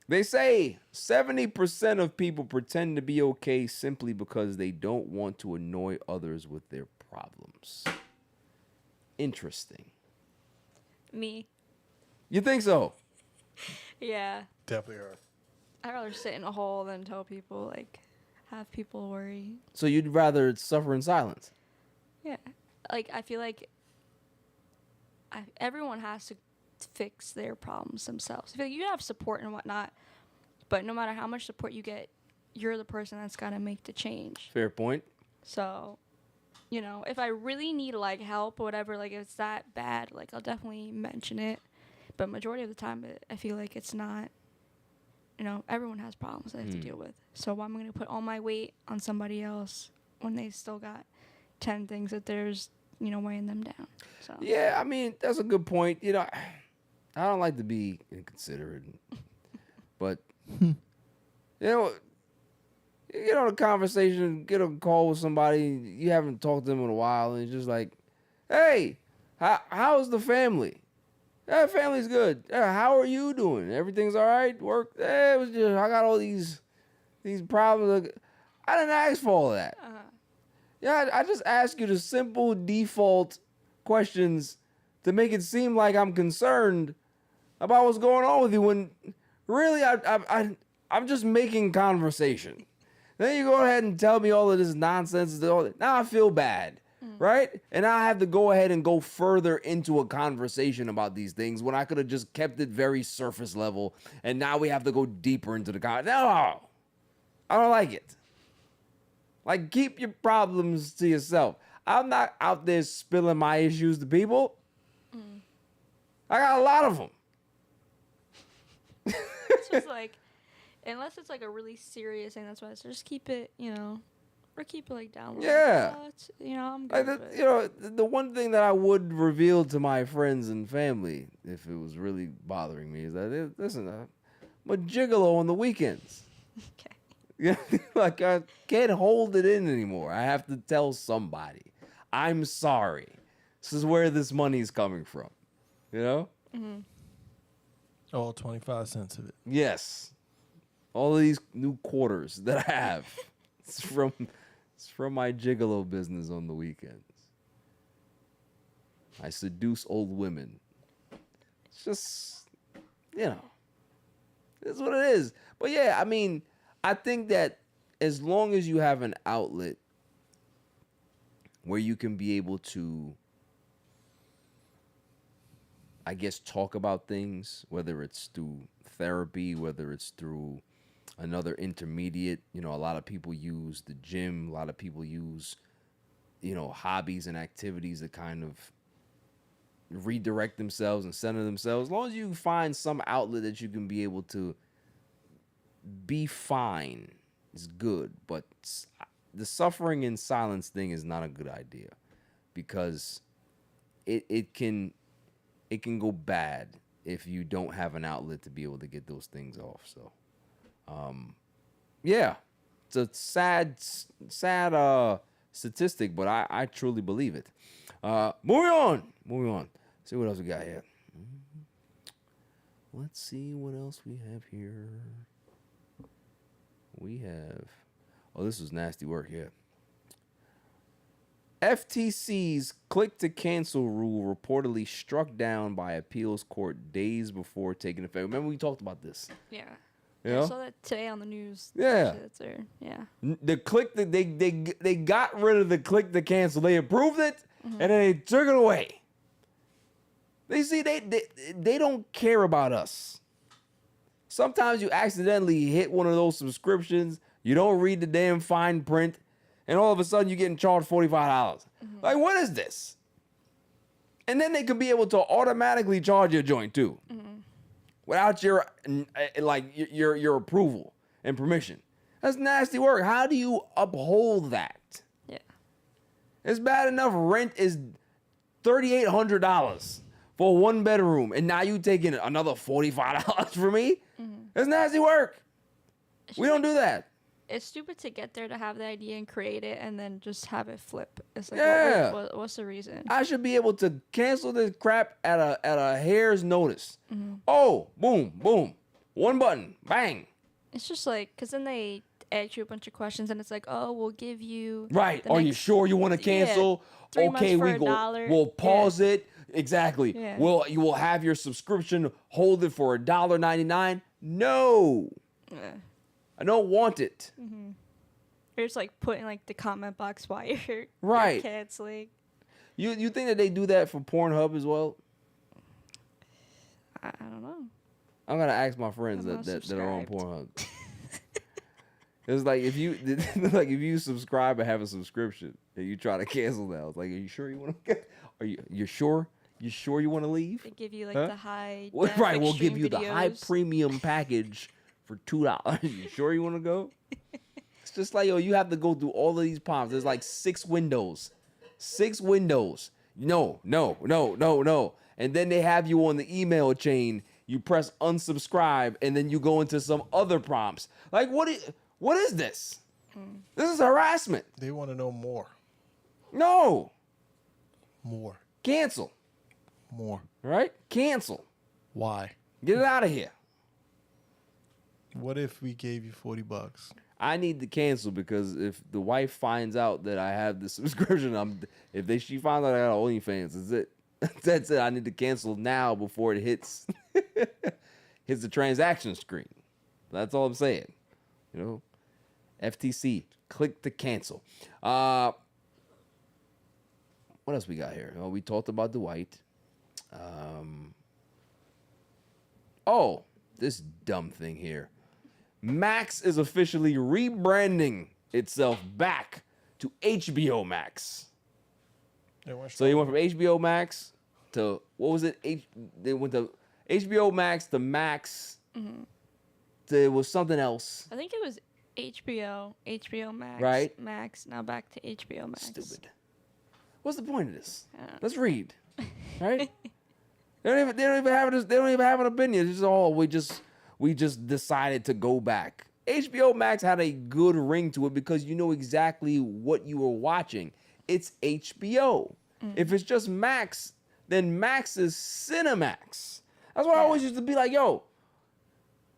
They say 70% of people pretend to be okay simply because they don't want to annoy others with their problems. Interesting. Me. You think so? Yeah. Definitely her. I'd rather sit in a hole than tell people, like, have people worry. So you'd rather suffer in silence? Yeah. Like, I feel like everyone has to fix their problems themselves. I feel like you have support and whatnot, but no matter how much support you get, you're the person that's got to make the change. Fair point. So, you know, if I really need, like, help or whatever, like, if it's that bad, like, I'll definitely mention it. But majority of the time, I feel like it's not, you know, everyone has problems they have to deal with. So why am I going to put all my weight on somebody else when they still got 10 things that there's, you know, weighing them down? So. Yeah, I mean, that's a good point. You know, I don't like to be inconsiderate, but, you know, you get on a conversation, get a call with somebody, you haven't talked to them in a while, and it's just like, hey, how's the family? Yeah, family's good. Yeah, how are you doing? Everything's all right? Work? Yeah, it was just, I got all these problems. I didn't ask for all of that. Yeah, I just ask you the simple default questions to make it seem like I'm concerned about what's going on with you when really I'm just making conversation. Then you go ahead and tell me all of this nonsense. Now I feel bad. Right? And I have to go ahead and go further into a conversation about these things when I could have just kept it very surface level. And now we have to go deeper into the No! I don't like it. Like, keep your problems to yourself. I'm not out there spilling my issues to people. I got a lot of them. It's just like, unless it's like a really serious thing, that's why I say just keep it, you know. Or keep it like down. Yeah. You know, I'm good with it. You know, the one thing that I would reveal to my friends and family, if it was really bothering me, is that, listen, I'm a gigolo on the weekends. Okay. Yeah, like I can't hold it in anymore. I have to tell somebody. I'm sorry. This is where this money's coming from. You know? Mm-hmm. All 25 cents of it. Yes. All of these new quarters that I have. It's from my gigolo business on the weekends. I seduce old women. It's just, it's what it is. But yeah, I mean, I think that as long as you have an outlet where you can be able to, I guess, talk about things, whether it's through therapy, whether it's through another intermediate, a lot of people use the gym, a lot of people use, hobbies and activities that kind of redirect themselves and center themselves. As long as you find some outlet that you can be able to be fine, is good. But the suffering in silence thing is not a good idea, because it can go bad if you don't have an outlet to be able to get those things off. So, yeah, it's a sad statistic, but I truly believe it. Moving on. See what else we got here. Let's see what else we have here. We have, this was nasty work, yeah. FTC's click to cancel rule reportedly struck down by appeals court days before taking effect. Remember we talked about this? Yeah. Yeah. I saw that today on the news. Yeah. Yeah. The click that they got rid of the click to cancel. They approved it and then they took it away. They see they don't care about us. Sometimes you accidentally hit one of those subscriptions, you don't read the damn fine print, and all of a sudden you're getting charged $45. Like, what is this? And then they could be able to automatically charge your joint too, without your approval and permission. That's nasty work. How do you uphold that? Yeah. It's bad enough rent is $3,800 for a 1-bedroom, and now you taking another $45 for me? That's nasty work. We don't do that. It's stupid to get there to have the idea and create it and then just have it flip. It's like, what's the reason? I should be able to cancel this crap at a hair's notice. Oh, boom, boom. One button, bang. It's just like, because then they ask you a bunch of questions and it's like, oh, we'll give you. Right. Are you sure you want to cancel? Yeah, 3 months for $1. We'll pause it. Exactly. Yeah. You will have your subscription, hold it for $1.99. No. Yeah. I don't want it. You're just like putting like the comment box while you're canceling. You think that they do that for Pornhub as well? I don't know. I'm gonna ask my friends that are on Pornhub. It's like if you subscribe and have a subscription and you try to cancel that, it's like, are you sure you want to? You sure? You sure you want to leave? They give you like the high. Right, we'll give you the high premium package for $2. You sure you want to go? It's just like, you have to go through all of these prompts. There's like 6 windows. 6 windows. No. And then they have you on the email chain. You press unsubscribe, and then you go into some other prompts. Like, what is this? This is harassment. They want to know more. No. More. Cancel. More. Right? Cancel. Why? Get it out of here. What if we gave you $40? I need to cancel, because if the wife finds out that I have the subscription, she finds out I got OnlyFans, that's it. That's it. I need to cancel now before it hits the transaction screen. That's all I'm saying. FTC, click to cancel. What else we got here? We talked about Dwight. This dumb thing here. Max is officially rebranding itself back to HBO Max. So you went from HBO Max to, what was it? They went to HBO Max to Max. There was something else. I think it was HBO Max. Right. Max, now back to HBO Max. Stupid. What's the point of this? Let's read. Right? They don't even have an opinion. It's just, we just decided to go back. HBO Max had a good ring to it because you know exactly what you were watching. It's HBO. If it's just Max, then Max is Cinemax. That's why I always used to be like, yo,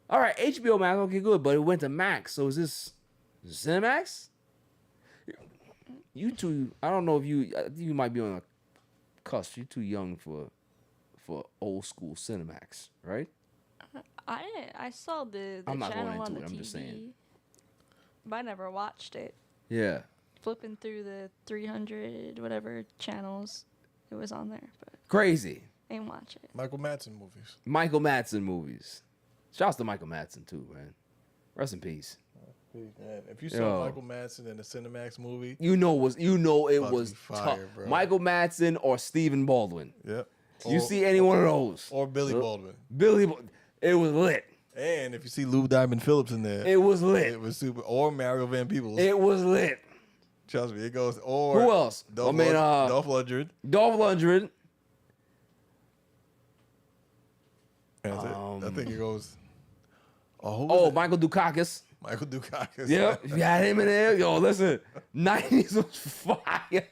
all right, HBO Max, okay, good, but it went to Max. So is this Cinemax? You two, I don't know if I think you might be on a cusp. You're too young for old school Cinemax, right? I saw the I'm not channel going on into the it, I'm TV, just saying. but I never watched it. Yeah. Flipping through the 300 whatever channels, it was on there, but Crazy. I didn't watch it. Michael Madsen movies. Michael Madsen movies. Shouts to Michael Madsen too, man. Rest in peace. Man, if you saw Michael Madsen in the Cinemax movie, it was fire, tough. bro. Michael Madsen or Stephen Baldwin. Yep. You see any one of those? Or Billy Baldwin. It was lit. And if you see Lou Diamond Phillips in there, It was lit. it was super. Or Mario Van Peebles. It was lit. Trust me, it goes. Or Who else? Dolph Lundgren. Dolph Lundgren. And I think it goes. Michael Dukakis. Michael Dukakis. Yep, you had him in there. Yo, listen, 90s was fire.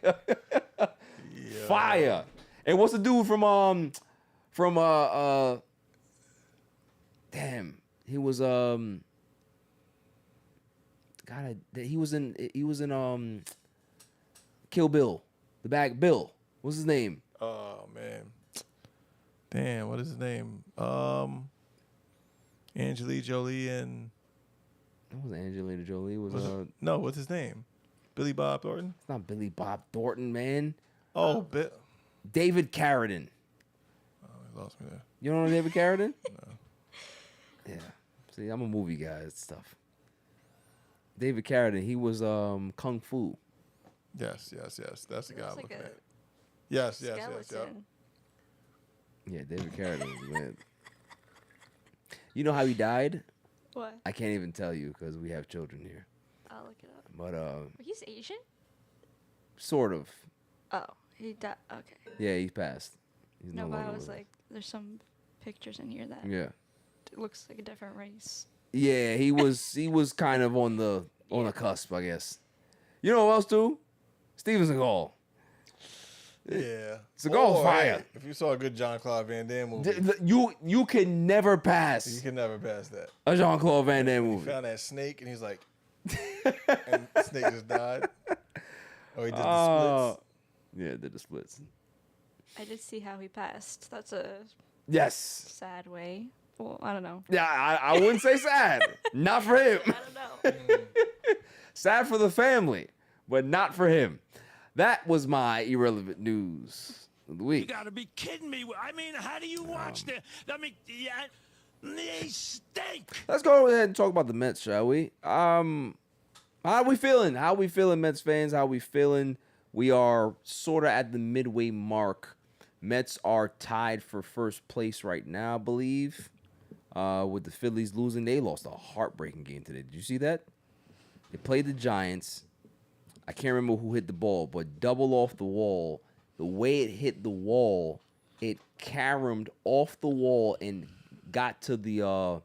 Fire. And what's the dude from damn, he was he was in Kill Bill. The bag Bill. What's his name? Oh man. Damn, what is his name? Angelina Jolie and It wasn't Angelina Jolie. It was no, what's his name? Billy Bob Thornton? It's not Billy Bob Thornton, man. Oh, David Carradine. Oh, he lost me there. You don't know David Carradine? No. Yeah. See, I'm a movie guy. It's stuff. David Carradine. He was Kung Fu. Yes. That's the guy I'm looking at. Yes. Yeah, David Carradine, man. You know how he died? What? I can't even tell you because we have children here. I'll look it up. But He's Asian? sort of. Oh, he died. Okay. Yeah, he passed. He's No, no but I longer was with us. like, there's some pictures in here that Yeah. it looks like a different race. Yeah, he was kind of on the cusp, I guess. You know who else too? Steven Seagal. Yeah. Seagal fire. Hey, if you saw a good Jean-Claude Van Damme movie, You can never pass you can never pass that. a Jean-Claude Van Damme He movie. found that snake and he's like, and the snake just died. Oh, he did the splits. Yeah, did the splits. I did see how he passed. That's a Yes. sad way. Well, I don't know. Yeah, I wouldn't say sad. Not for him. I don't know. Sad for the family, but not for him. That was my irrelevant news of the You week. gotta be kidding me. I mean, how do you watch they stink. Let's go ahead and talk about the Mets, shall we? How we feeling? How we feeling, Mets fans? How we feeling? We are sort of at the midway mark. Mets are tied for first place right now, I believe. With the Phillies losing, they lost a heartbreaking game today. Did you see that? They played the Giants. I can't remember who hit the ball, but double off the wall. The way it hit the wall, it caromed off the wall and got to the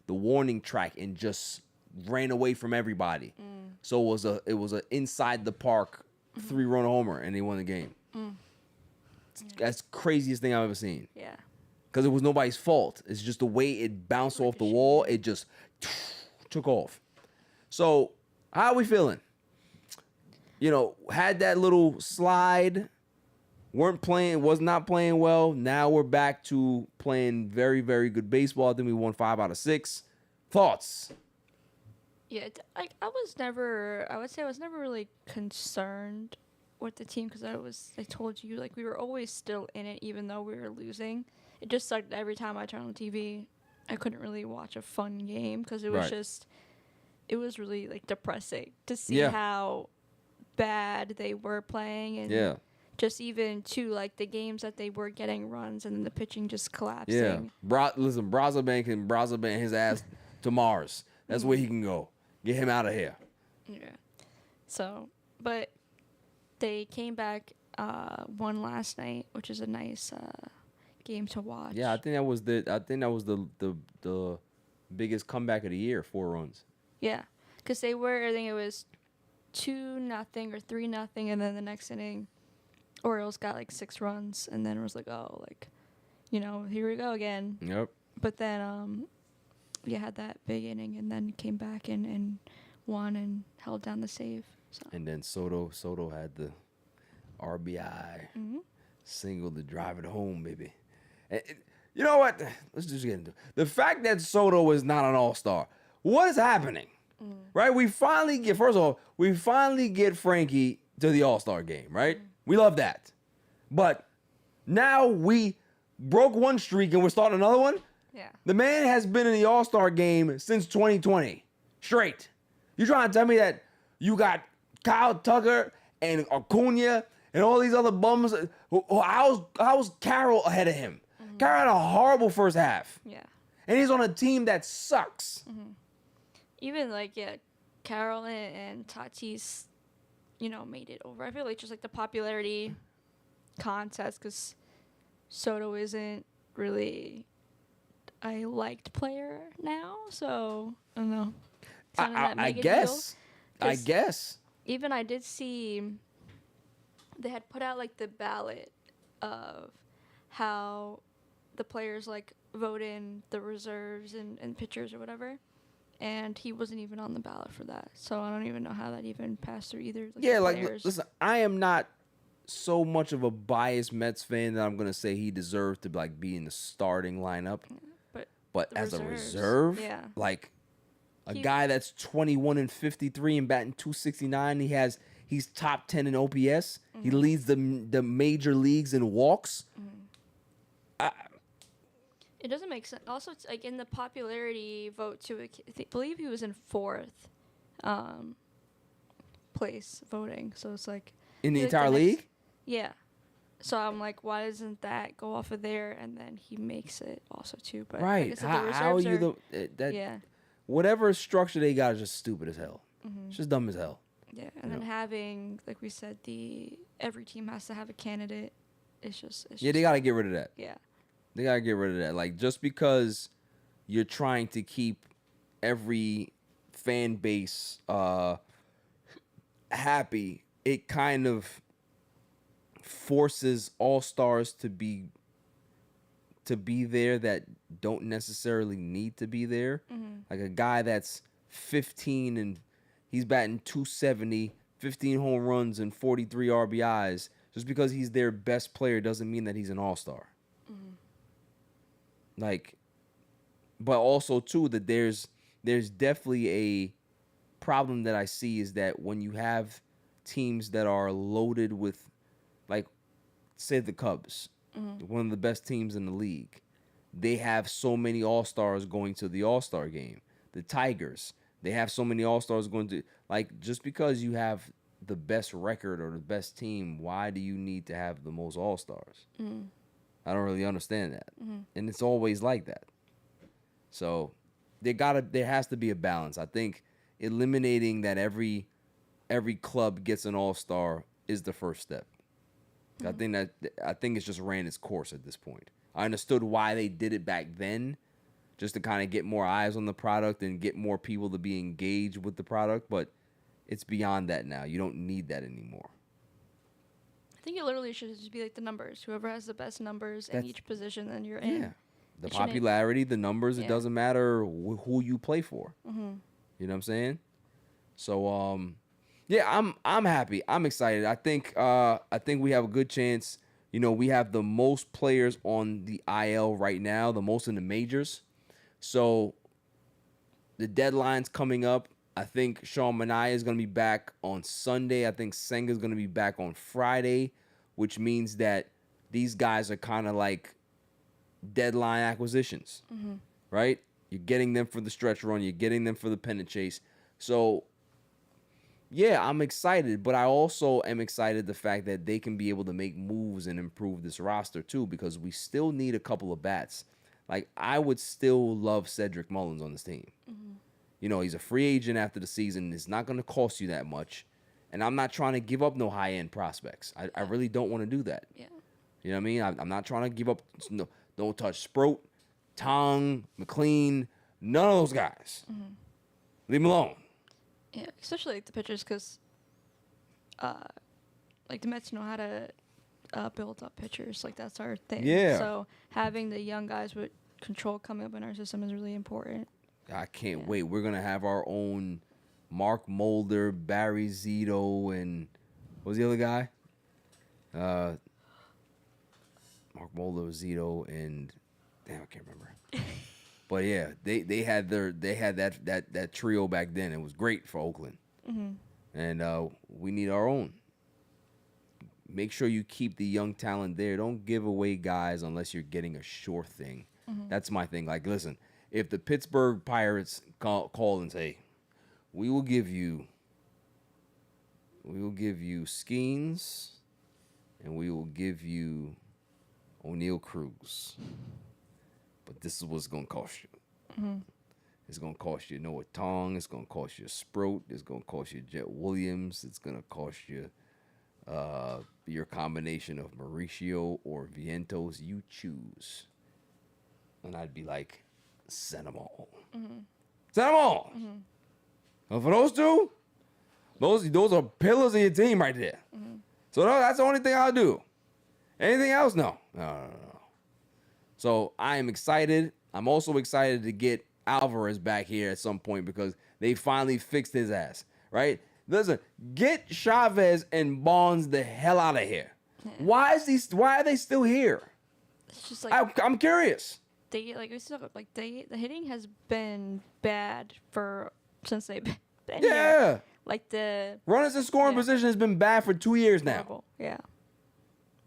warning track and just ran away from everybody. So it was a inside the park 3-run homer, and they won the game. That's the craziest thing I've ever seen. Yeah. Because it was nobody's fault. It's just the way it bounced off the wall. It just took off. So, how are we feeling? You know, had that little slide. Was not playing well. Now we're back to playing very, very good baseball. I think we won 5 out of 6. Thoughts? Yeah, I would say I was never really concerned with the team because I told you, like, we were always still in it even though we were losing. It just sucked every time I turned on TV. I couldn't really watch a fun game because it was it was really, like, depressing to see how bad they were playing and just even to, like, the games that they were getting runs and then the pitching just collapsing. Yeah. Listen, Brazaban can his ass to Mars. That's where he can go. Get him out of here. Yeah. So, but they came back, won last night, which is a nice game to watch. Yeah, I think that was the biggest comeback of the year. 4 runs. Yeah, because they were. I think it was 2-0 or 3-0, and then the next inning, Orioles got like 6 runs, and then it was like, oh, like, here we go again. Yep. But then, you had that big inning, and then came back and won and held down the save. So. And then Soto had the RBI single to drive it home, baby. And, you know what? Let's just get into it. The fact that Soto is not an all-star. What is happening? Right? We finally get Frankie to the all-star game, right? We love that. But now we broke one streak and we're starting another one? Yeah. The man has been in the all-star game since 2020. Straight. You trying to tell me that you got Kyle Tucker and Acuna and all these other bums? How's Carroll ahead of him? Carroll had a horrible first half. Yeah. And he's on a team that sucks. Even Carroll and Tatis, made it over. I feel like just like the popularity contest, because Soto isn't really a liked player now. So I don't know. I guess. I guess. Even I did see they had put out like the ballot of how the players vote in the reserves and pitchers or whatever. And he wasn't even on the ballot for that. So I don't even know how that even passed through either. Listen, I am not so much of a biased Mets fan that I'm going to say he deserves to be in the starting lineup. But as a reserve, a guy that's 21-53 and batting .269, he's top 10 in OPS. He leads the major leagues in walks. It doesn't make sense. Also, it's in the popularity vote too. I believe he was in 4th place voting. So it's in the entire league. Yeah. So I'm like, why doesn't that go off of there and then he makes it also too? But right. How are you yeah. Whatever structure they got is just stupid as hell. It's just dumb as hell. Yeah, and then having, like we said, every team has to have a candidate. It's just they gotta get rid of that. Yeah. They gotta get rid of that. Just because you're trying to keep every fan base happy, it kind of forces all-stars to be there that don't necessarily need to be there. Like a guy that's 15 and he's batting .270, 15 home runs and 43 RBIs. Just because he's their best player doesn't mean that he's an all-star. But also too that there's definitely a problem that I see is that when you have teams that are loaded with, say the Cubs, one of the best teams in the league, they have so many all-stars going to the all-star game. The Tigers, they have so many all-stars going to, just because you have the best record or the best team, why do you need to have the most all-stars? I don't really understand that. And it's always like that. So there has to be a balance. I think eliminating that every club gets an all-star is the first step. I think it's just ran its course at this point. I understood why they did it back then, just to kind of get more eyes on the product and get more people to be engaged with the product, but it's beyond that now. You don't need that anymore. I think it literally should just be the numbers. Whoever has the best numbers in each position, then you're in. Yeah. The popularity, the numbers, it doesn't matter who you play for. You know what I'm saying? So, I'm happy. I'm excited. I think we have a good chance. We have the most players on the IL right now, the most in the majors. So the deadline's coming up. I think Sean Manaea is going to be back on Sunday. I think Senga's going to be back on Friday, which means that these guys are kind of like deadline acquisitions, right? You're getting them for the stretch run. You're getting them for the pennant chase. So, yeah, I'm excited, but I also am excited the fact that they can be able to make moves and improve this roster too, because we still need a couple of bats. I would still love Cedric Mullins on this team. He's a free agent after the season. It's not going to cost you that much. And I'm not trying to give up no high-end prospects. I really don't want to do that. Yeah. You know what I mean? I'm not trying to give up. No, don't touch Sproat, Tong, McLean, none of those guys. Leave him alone. Yeah, especially like the pitchers, because like the Mets know how to build up pitchers. Like that's our thing. Yeah. So having the young guys with control coming up in our system is really important. I can't wait. We're gonna have our own Mark Mulder, Barry Zito, and what was the other guy? Mark Mulder, Zito, and damn, I can't remember. But yeah, they had that trio back then. It was great for Oakland, and we need our own. Make sure you keep the young talent there. Don't give away guys unless you're getting a sure thing. That's my thing. Like, listen, if the Pittsburgh Pirates call and say, we will give you Skeens, and we will give you O'Neal Cruz, but this is what's gonna cost you. It's gonna cost you Noah Tong. It's gonna cost you Sproat. It's gonna cost you Jet Williams. It's gonna cost you your combination of Mauricio or Vientos. You choose. And I'd be like, send them all. Send them all. And for those two, those are pillars of your team right there. So that's the only thing I'll do. Anything else? No. So I am excited. I'm also excited to get Alvarez back here at some point because they finally fixed his ass, right? Listen, get Chavez and Bonds the hell out of here. Yeah. Why are they still here? It's just like I'm curious. The hitting has been bad since they've been here. Like the runners in scoring position has been bad for 2 years now. Horrible. Yeah.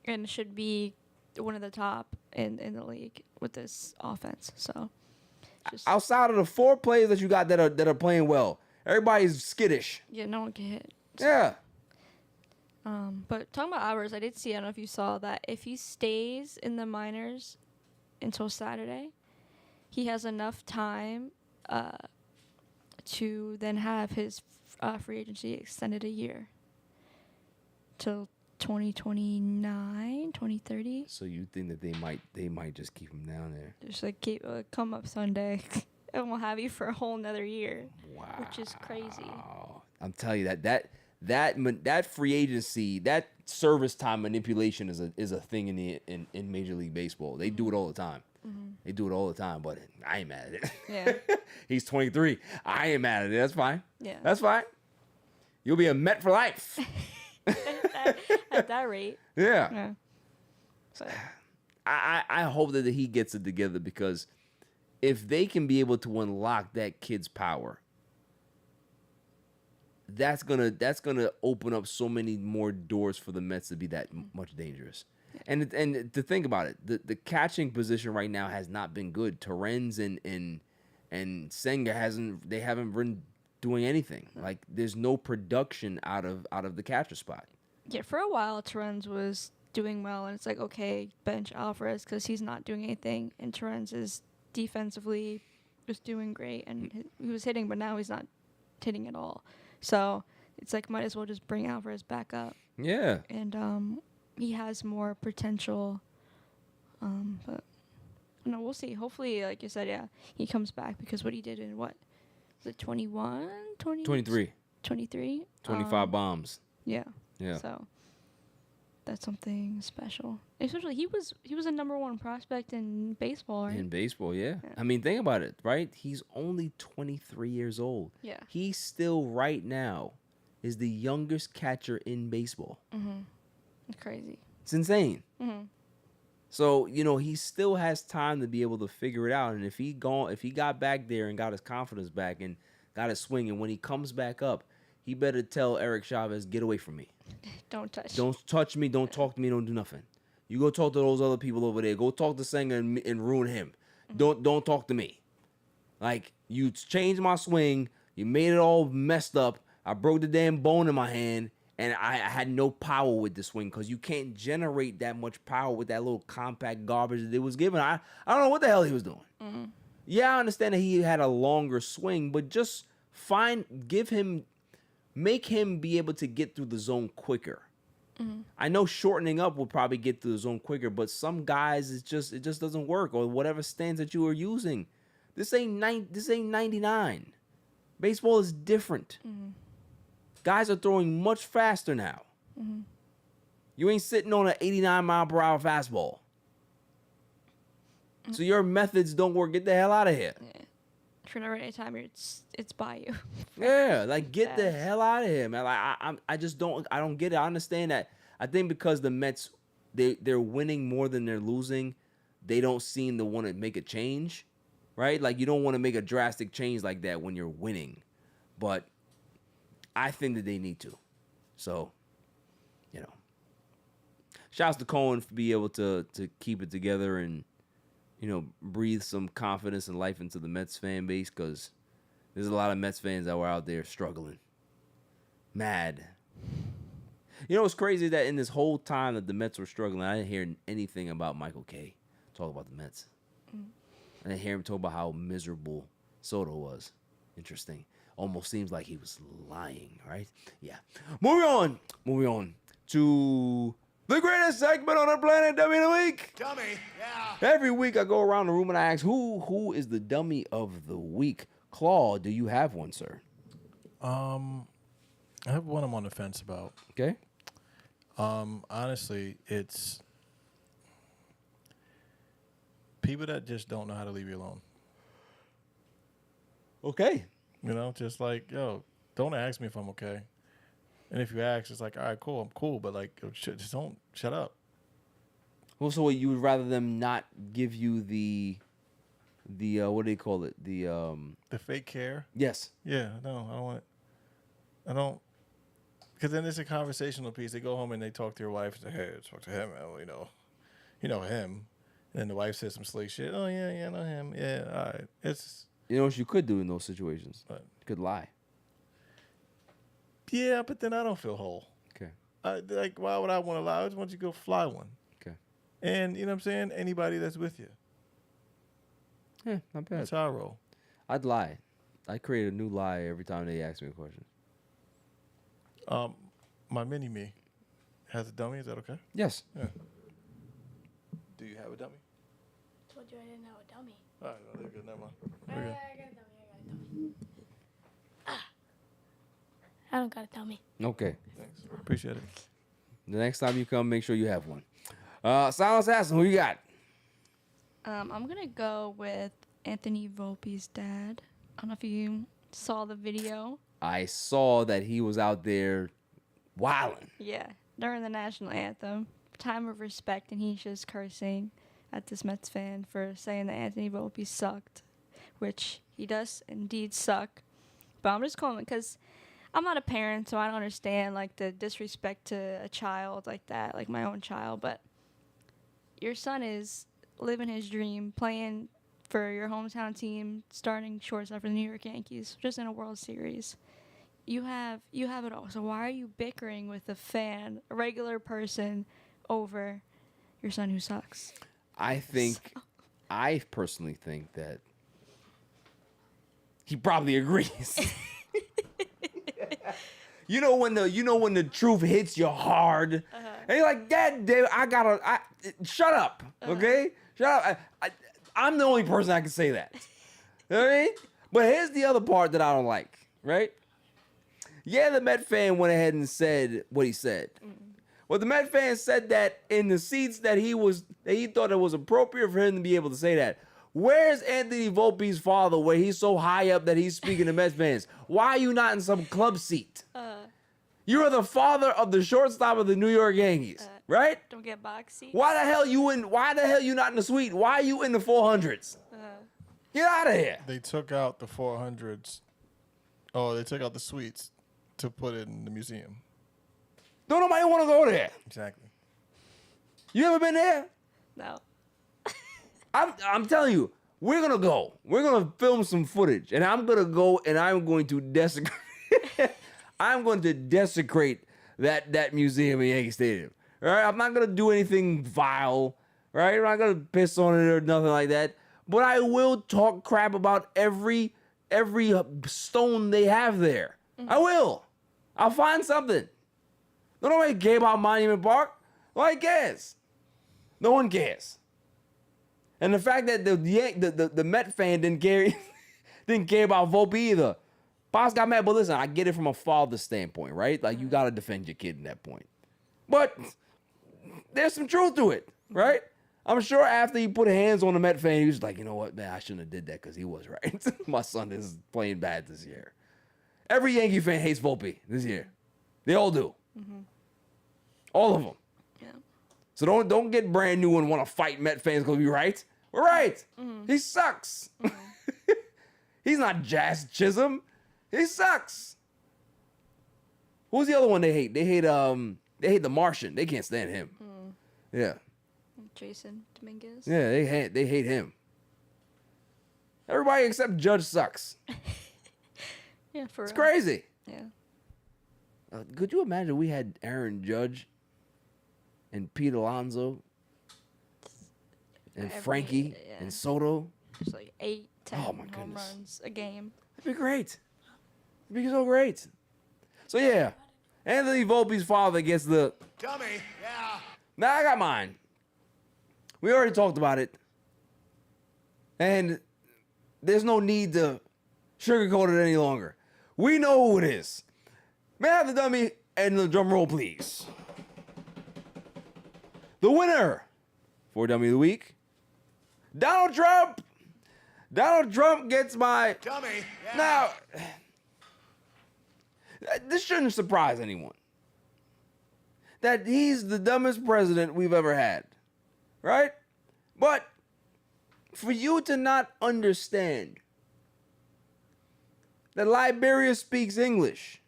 And should be one of the top in the league with this offense. So outside of the 4 players that you got that are playing well, everybody's skittish. Yeah, no one can hit. So. Yeah. But talking about Alvarez, I did see, I don't know if you saw that, if he stays in the minors until Saturday, he has enough time to then have his free agency extended a year till 2029, 2030. So you think that they might just keep him down there? Just like come up Sunday, and we'll have you for a whole another year. Wow, which is crazy. I'm telling you that free agency, that service time manipulation is a thing in Major League Baseball. They do it all the time. They do it all the time, but I ain't mad at it. Yeah. He's 23. I ain't mad at it. That's fine. Yeah. That's fine. You'll be a Met for life. At that rate. Yeah. So. I hope that he gets it together because if they can be able to unlock that kid's power, that's gonna open up so many more doors for the Mets to be that much dangerous. And to think about it, the catching position right now has not been good. Torrens and Senga haven't been doing anything. Like there's no production out of the catcher spot. Yeah, for a while Torrens was doing well, and it's like, okay, bench Alvarez because he's not doing anything, and Torrens is defensively just doing great, and he was hitting, but now he's not hitting at all. So it's like might as well just bring Alvarez back up. Yeah. And he has more potential. But no, we'll see. Hopefully, like you said, yeah, he comes back because what he did in what? Was it 21? 23. 23? 25 bombs. Yeah. Yeah. So that's something special. Especially he was a number 1 prospect in baseball, right? In baseball, yeah. I mean, think about it, right? He's only 23 years old. Yeah. He still right now is the youngest catcher in baseball. It's crazy. It's insane. So, he still has time to be able to figure it out. And if he got back there and got his confidence back and got his swing, and when he comes back up, he better tell Eric Chavez, get away from me. Don't touch me. Don't talk to me. Don't do nothing. You go talk to those other people over there. Go talk to Senga and ruin him. Don't talk to me. Like, you changed my swing. You made it all messed up. I broke the damn bone in my hand. And I had no power with the swing because you can't generate that much power with that little compact garbage that it was given. I don't know what the hell he was doing. Yeah, I understand that he had a longer swing, but just make him be able to get through the zone quicker. I know shortening up will probably get through the zone quicker, but some guys it just doesn't work, or whatever stance that you are using. This ain't 99. Baseball is different. Guys are throwing much faster now. You ain't sitting on an 89-mile-per-hour fastball. So your methods don't work. Get the hell out of here. Yeah. For the right time, it's by you. Yeah, like get the hell out of here, man. Like I just don't get it. I understand that. I think because the Mets they're winning more than they're losing, they don't seem to want to make a change, right? Like you don't want to make a drastic change like that when you're winning, but I think that they need to. So, shouts to Cohen for being able to keep it together and breathe some confidence and life into the Mets fan base, because there's a lot of Mets fans that were out there struggling. Mad. What's crazy that in this whole time that the Mets were struggling, I didn't hear anything about Michael Kay talk about the Mets. I didn't hear him talk about how miserable Soto was. Interesting. Almost seems like he was lying, right? Yeah. Moving on to the greatest segment on the planet, Dummy of the Week. Dummy, yeah. Every week I go around the room and I ask, who is the Dummy of the Week? Klaw, do you have one, sir? I have one I'm on the fence about. Okay. Honestly, it's people that just don't know how to leave you alone. Okay. Just like, yo, don't ask me if I'm okay. And if you ask, it's like, all right, cool, I'm cool, but like, just don't shut up. Well, so you would rather them not give you the what do they call it? The fake care. Yes. Yeah, no, I don't. Because then it's a conversational piece. They go home and they talk to your wife. Say, hey, talk to him. You know him. And then the wife says some slick shit. Oh yeah, I know him. Yeah, all right. It's. What you could do in those situations? What? You could lie. Yeah, but then I don't feel whole. Okay. Why would I want to lie? I just want you to go fly one. Okay. And you know what I'm saying? Anybody that's with you. Yeah, not bad. That's how I roll. I'd lie. I'd create a new lie every time they ask me a question. My mini-me has a dummy. Is that okay? Yes. Yeah. Do you have a dummy? Told you I didn't have a dummy. All right, no, they're good. Never mind. I got a dummy. I don't got a dummy. Okay. Thanks. Appreciate it. The next time you come, make sure you have one. Silent Assassin, who you got? I'm gonna go with Anthony Volpe's dad. I don't know if you saw the video. I saw that he was out there wilding. Yeah, during the national anthem, time of respect, and he's just cursing at this Mets fan for saying that Anthony Volpe sucked, which he does indeed suck. But I'm just calling because I'm not a parent, so I don't understand like the disrespect to a child like that, like my own child. But your son is living his dream, playing for your hometown team, starting shortstop for the New York Yankees, just in a World Series. You have it all. So why are you bickering with a fan, a regular person, over your son who sucks? I personally think that he probably agrees. when the truth hits you hard, and you're like, Dad, shut up, okay? Shut up. I'm the only person that can say that. You know what I mean? But here's the other part that I don't like, right? Yeah, the Met fan went ahead and said what he said. Well, the Met fan said that in the seats that he thought it was appropriate for him to be able to say that. Where's Anthony Volpe's father where he's so high up that he's speaking to Mets fans? Why are you not in some club seat? You are the father of the shortstop of the New York Yankees, right? Don't get box seats. Why the hell you not in the suite? Why are you in the 400s? Get out of here. They took out the 400s. Oh, they took out the suites to put it in the museum. Don't nobody want to go there. Exactly. You ever been there? No. I'm telling you, we're gonna go. We're gonna film some footage, and I'm gonna go and I'm going to desecrate. I'm going to desecrate that museum in Yankee Stadium. All right, I'm not gonna do anything vile. Right, I'm not gonna piss on it or nothing like that. But I will talk crap about every stone they have there. I will. I'll find something. Don't nobody care about Monument Park. Nobody cares. No one cares. And the fact that the Met fan didn't care about Volpe either. Pops got mad, but listen, I get it from a father's standpoint, right? Like, you got to defend your kid in that point. But there's some truth to it, right? I'm sure after he put hands on the Met fan, he was like, you know what, man, I shouldn't have did that because he was right. My son is playing bad this year. Every Yankee fan hates Volpe this year. They all do. All of them. Yeah. So don't get brand new and want to fight Met fans because we're right. We're right. He sucks. He's not Jazz Chisholm. He sucks. Who's the other one they hate? They hate the Martian. They can't stand him. Yeah. Jason Dominguez. Yeah, they hate him. Everybody except Judge sucks. Yeah, for It's real. crazy. Yeah. Could you imagine we had Aaron Judge and Pete Alonso and Frankie and Soto? Just like 8, 10 Oh, my home goodness. runs a game. That'd be great. It'd be so great. So yeah, Anthony Volpe's father gets the Dummy. Yeah. Now I got mine. We already talked about it. And there's no need to sugarcoat it any longer. We know who it is. May I have the dummy and the drum roll, please? The winner for Dummy of the Week, Donald Trump. Donald Trump gets my... Dummy. Yeah. Now, this shouldn't surprise anyone. That he's the dumbest president we've ever had. Right? But for you to not understand that Liberia speaks English,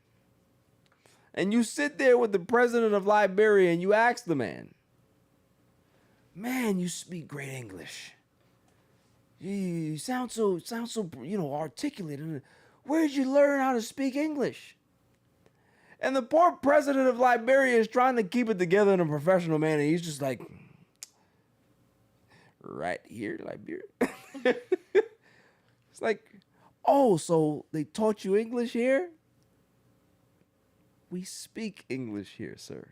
and you sit there with the president of Liberia and you ask the man, you speak great English. You sound so, articulate. Where'd you learn how to speak English? And the poor president of Liberia is trying to keep it together in a professional manner. He's just like, right here, Liberia. It's like, oh, so they taught you English here? We speak English here, sir.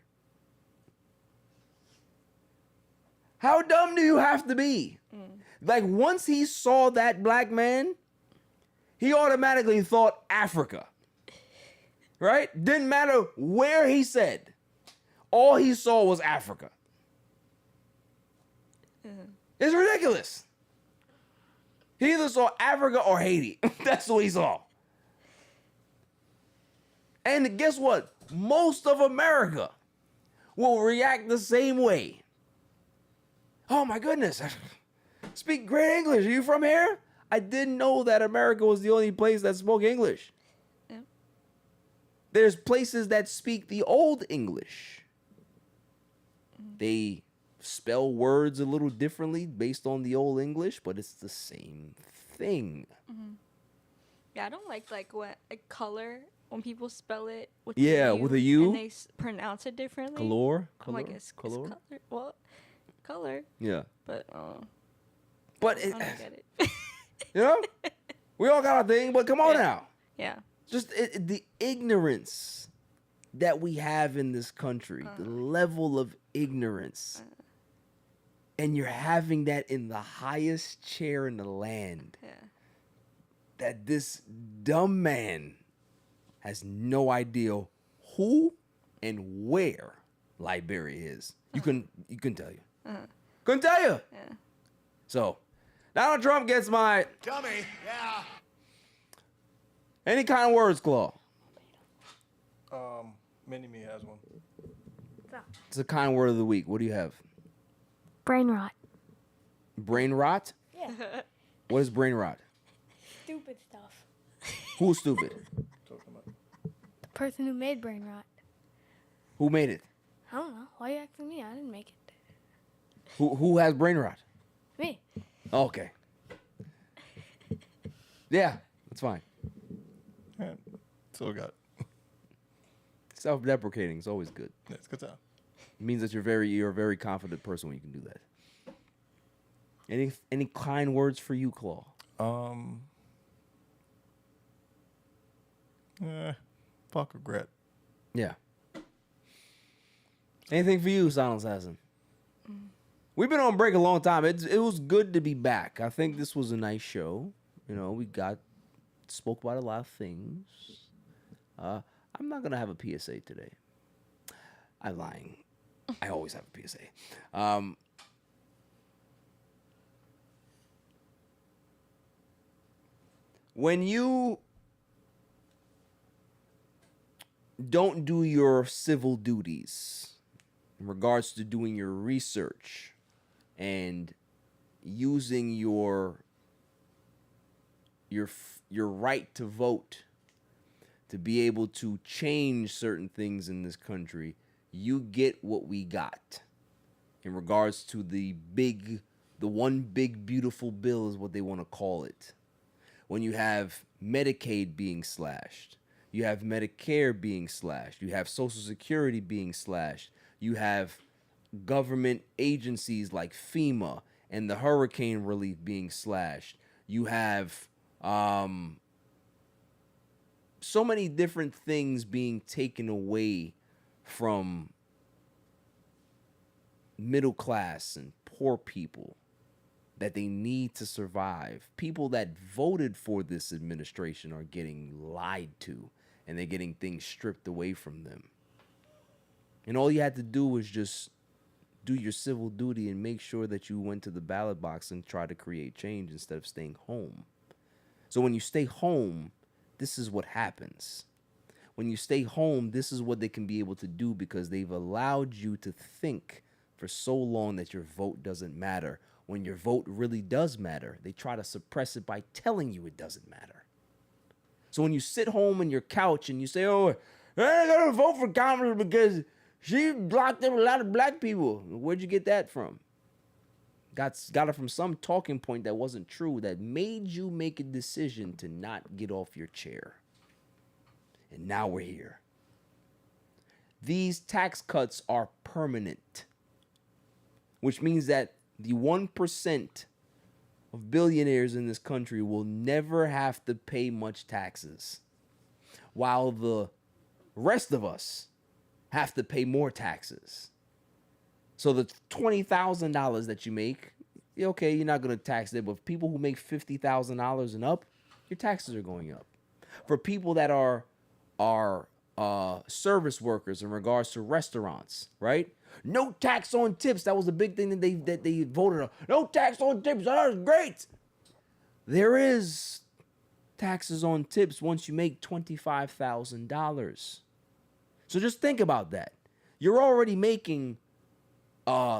How dumb do you have to be? Like, once he saw that black man, he automatically thought Africa. Right? Didn't matter where he said. All he saw was Africa. It's ridiculous. He either saw Africa or Haiti. That's what he saw. And guess what? Most of America will react the same way. Oh my goodness. Speak great English. Are you from here? I didn't know that America was the only place that spoke English. Yeah. There's places that speak the old English. They spell words a little differently based on the old English, but it's the same thing. Yeah, I don't like what a color when people spell it with with a U. and they pronounce it differently. Color? I'm like, it's color. Well, color. Yeah. But But I don't get it. you know, we all got our thing, but come on now. Yeah. Just the ignorance that we have in this country, the level of ignorance. And you're having that in the highest chair in the land. Yeah. That this dumb man has no idea who and where Liberia is. You couldn't tell you. Couldn't tell you. Yeah. So, Donald Trump gets my... Dummy. Yeah. Any kind of words, Klaw? Mini-Me has one. It's a kind word of the week. What do you have? Brain rot. Brain rot? Yeah. What is brain rot? Stupid stuff. Who's stupid? The person who made brain rot. Who made it? I don't know. Why are you asking me? I didn't make it. Who has brain rot? Me. Okay. Yeah, that's fine. Yeah, still got it. Self-deprecating is always good. Yeah, it's good time. It means that you're a very confident person when you can do that. Any kind words for you, Klaw? Fuck regret. Yeah. Anything for you, Silent Assassin? We've been on break a long time. It was good to be back. I think this was a nice show. You know, we got spoke about a lot of things. I'm not gonna have a PSA today. I'm lying. I always have a PSA. When you don't do your civil duties in regards to doing your research and using your right to vote to be able to change certain things in this country, you get what we got in regards to the one big beautiful bill is what they want to call it. When you have Medicaid being slashed, you have Medicare being slashed, you have Social Security being slashed, you have government agencies like FEMA and the hurricane relief being slashed, you have so many different things being taken away from middle class and poor people that they need to survive. People that voted for this administration are getting lied to, and they're getting things stripped away from them. And all you had to do was just do your civil duty and make sure that you went to the ballot box and try to create change instead of staying home. So when you stay home, this is what happens. When you stay home, this is what they can be able to do because they've allowed you to think for so long that your vote doesn't matter. When your vote really does matter, they try to suppress it by telling you it doesn't matter. So when you sit home on your couch and you say, oh, I gotta vote for Kamala because she blocked up a lot of black people. Where'd you get that from? Got it from some talking point that wasn't true that made you make a decision to not get off your chair. And now we're here. These tax cuts are permanent, which means that the 1% of billionaires in this country will never have to pay much taxes, while the rest of us have to pay more taxes. So the $20,000 that you make, okay, you're not going to tax it, but people who make $50,000 and up, your taxes are going up. For people that are service workers in regards to restaurants, right? No tax on tips. That was a big thing that they voted on. No tax on tips. That was great. There is taxes on tips once you make $25,000. So just think about that. You're already making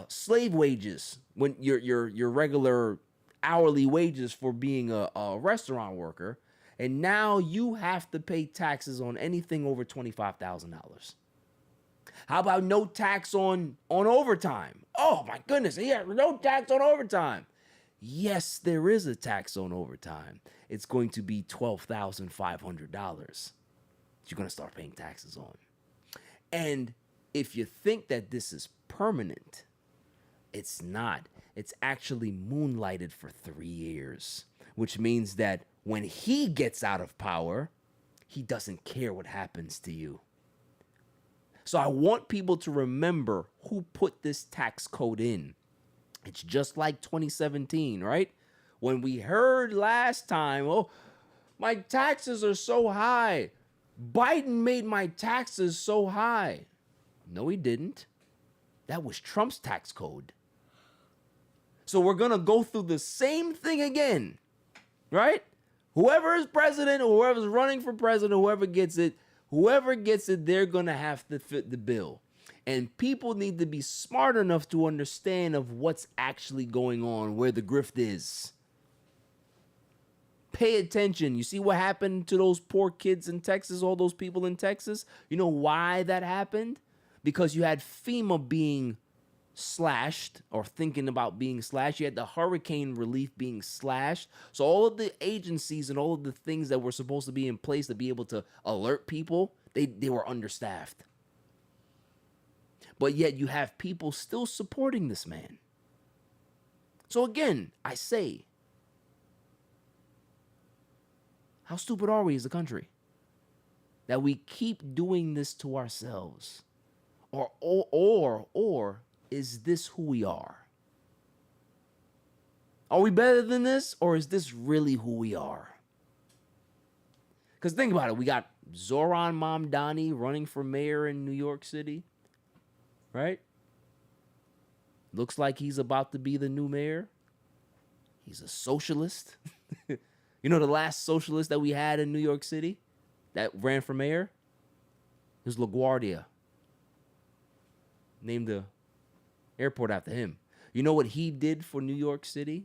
slave wages when your regular hourly wages for being a restaurant worker, and now you have to pay taxes on anything over $25,000. How about no tax on overtime? Oh my goodness, yeah, no tax on overtime. Yes, there is a tax on overtime. It's going to be $12,500. You're going to start paying taxes on. And if you think that this is permanent, it's not. It's actually moonlighted for 3 years, which means that when he gets out of power, he doesn't care what happens to you. So I want people to remember who put this tax code in. It's just like 2017, right? When we heard last time, oh, my taxes are so high. Biden made my taxes so high. No, he didn't. That was Trump's tax code. So we're going to go through the same thing again, right? Whoever is president, or whoever's running for president, whoever gets it, they're going to have to fit the bill. And people need to be smart enough to understand of what's actually going on, where the grift is. Pay attention. You see what happened to those poor kids in Texas, all those people in Texas? You know why that happened? Because you had FEMA being slashed, or thinking about being slashed. You had the hurricane relief being slashed. So all of the agencies and all of the things that were supposed to be in place to be able to alert people, they were understaffed. But yet you have people still supporting this man. So again, I say, how stupid are we as a country that we keep doing this to ourselves? Or is this who we are? Are we better than this, or is this really who we are? Because think about it. We got Zoran Mamdani running for mayor in New York City, right? Looks like he's about to be the new mayor. He's a socialist. You know the last socialist that we had in New York City that ran for mayor? It was LaGuardia. Named the airport after him. You know what he did for New York City?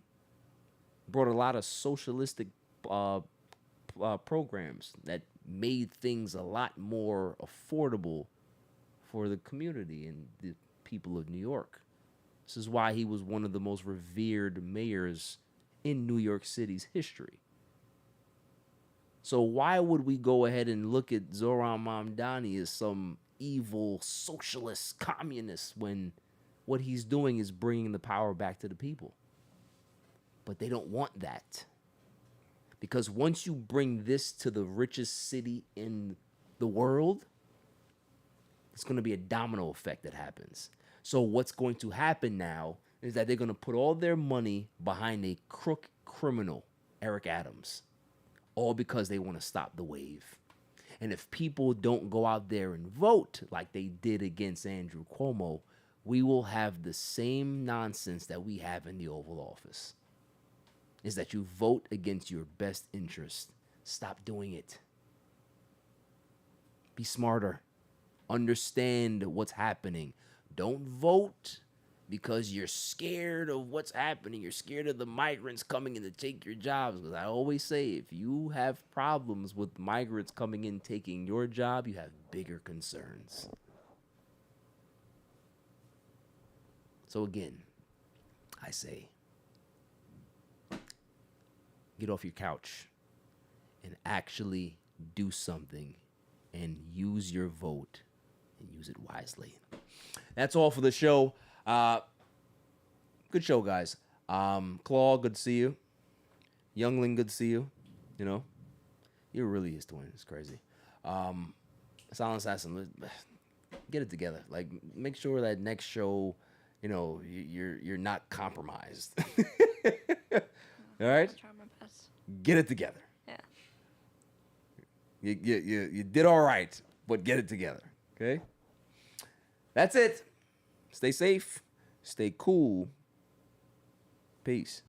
Brought a lot of socialistic programs that made things a lot more affordable for the community and the people of New York. This is why he was one of the most revered mayors in New York City's history. So why would we go ahead and look at Zoran Mamdani as some evil socialist communist when what he's doing is bringing the power back to the people? But they don't want that. Because once you bring this to the richest city in the world, it's going to be a domino effect that happens. So what's going to happen now is that they're going to put all their money behind a crook criminal, Eric Adams, all because they want to stop the wave. And if people don't go out there and vote like they did against Andrew Cuomo, we will have the same nonsense that we have in the Oval Office. Is that you vote against your best interest. Stop doing it. Be smarter. Understand what's happening. Don't vote because you're scared of what's happening. You're scared of the migrants coming in to take your jobs. Because I always say, if you have problems with migrants coming in taking your job, you have bigger concerns. So again, I say, get off your couch and actually do something and use your vote and use it wisely. That's all for the show. Good show, guys. Klaw, good to see you. Youngling, good to see you. You know, you're really his twin. It's crazy. Silent Assassin, get it together. Like, make sure that next show, you know, you're not compromised. All right? I'll try my best. Get it together. Yeah. You did all right, but get it together. Okay? That's it. Stay safe. Stay cool. Peace.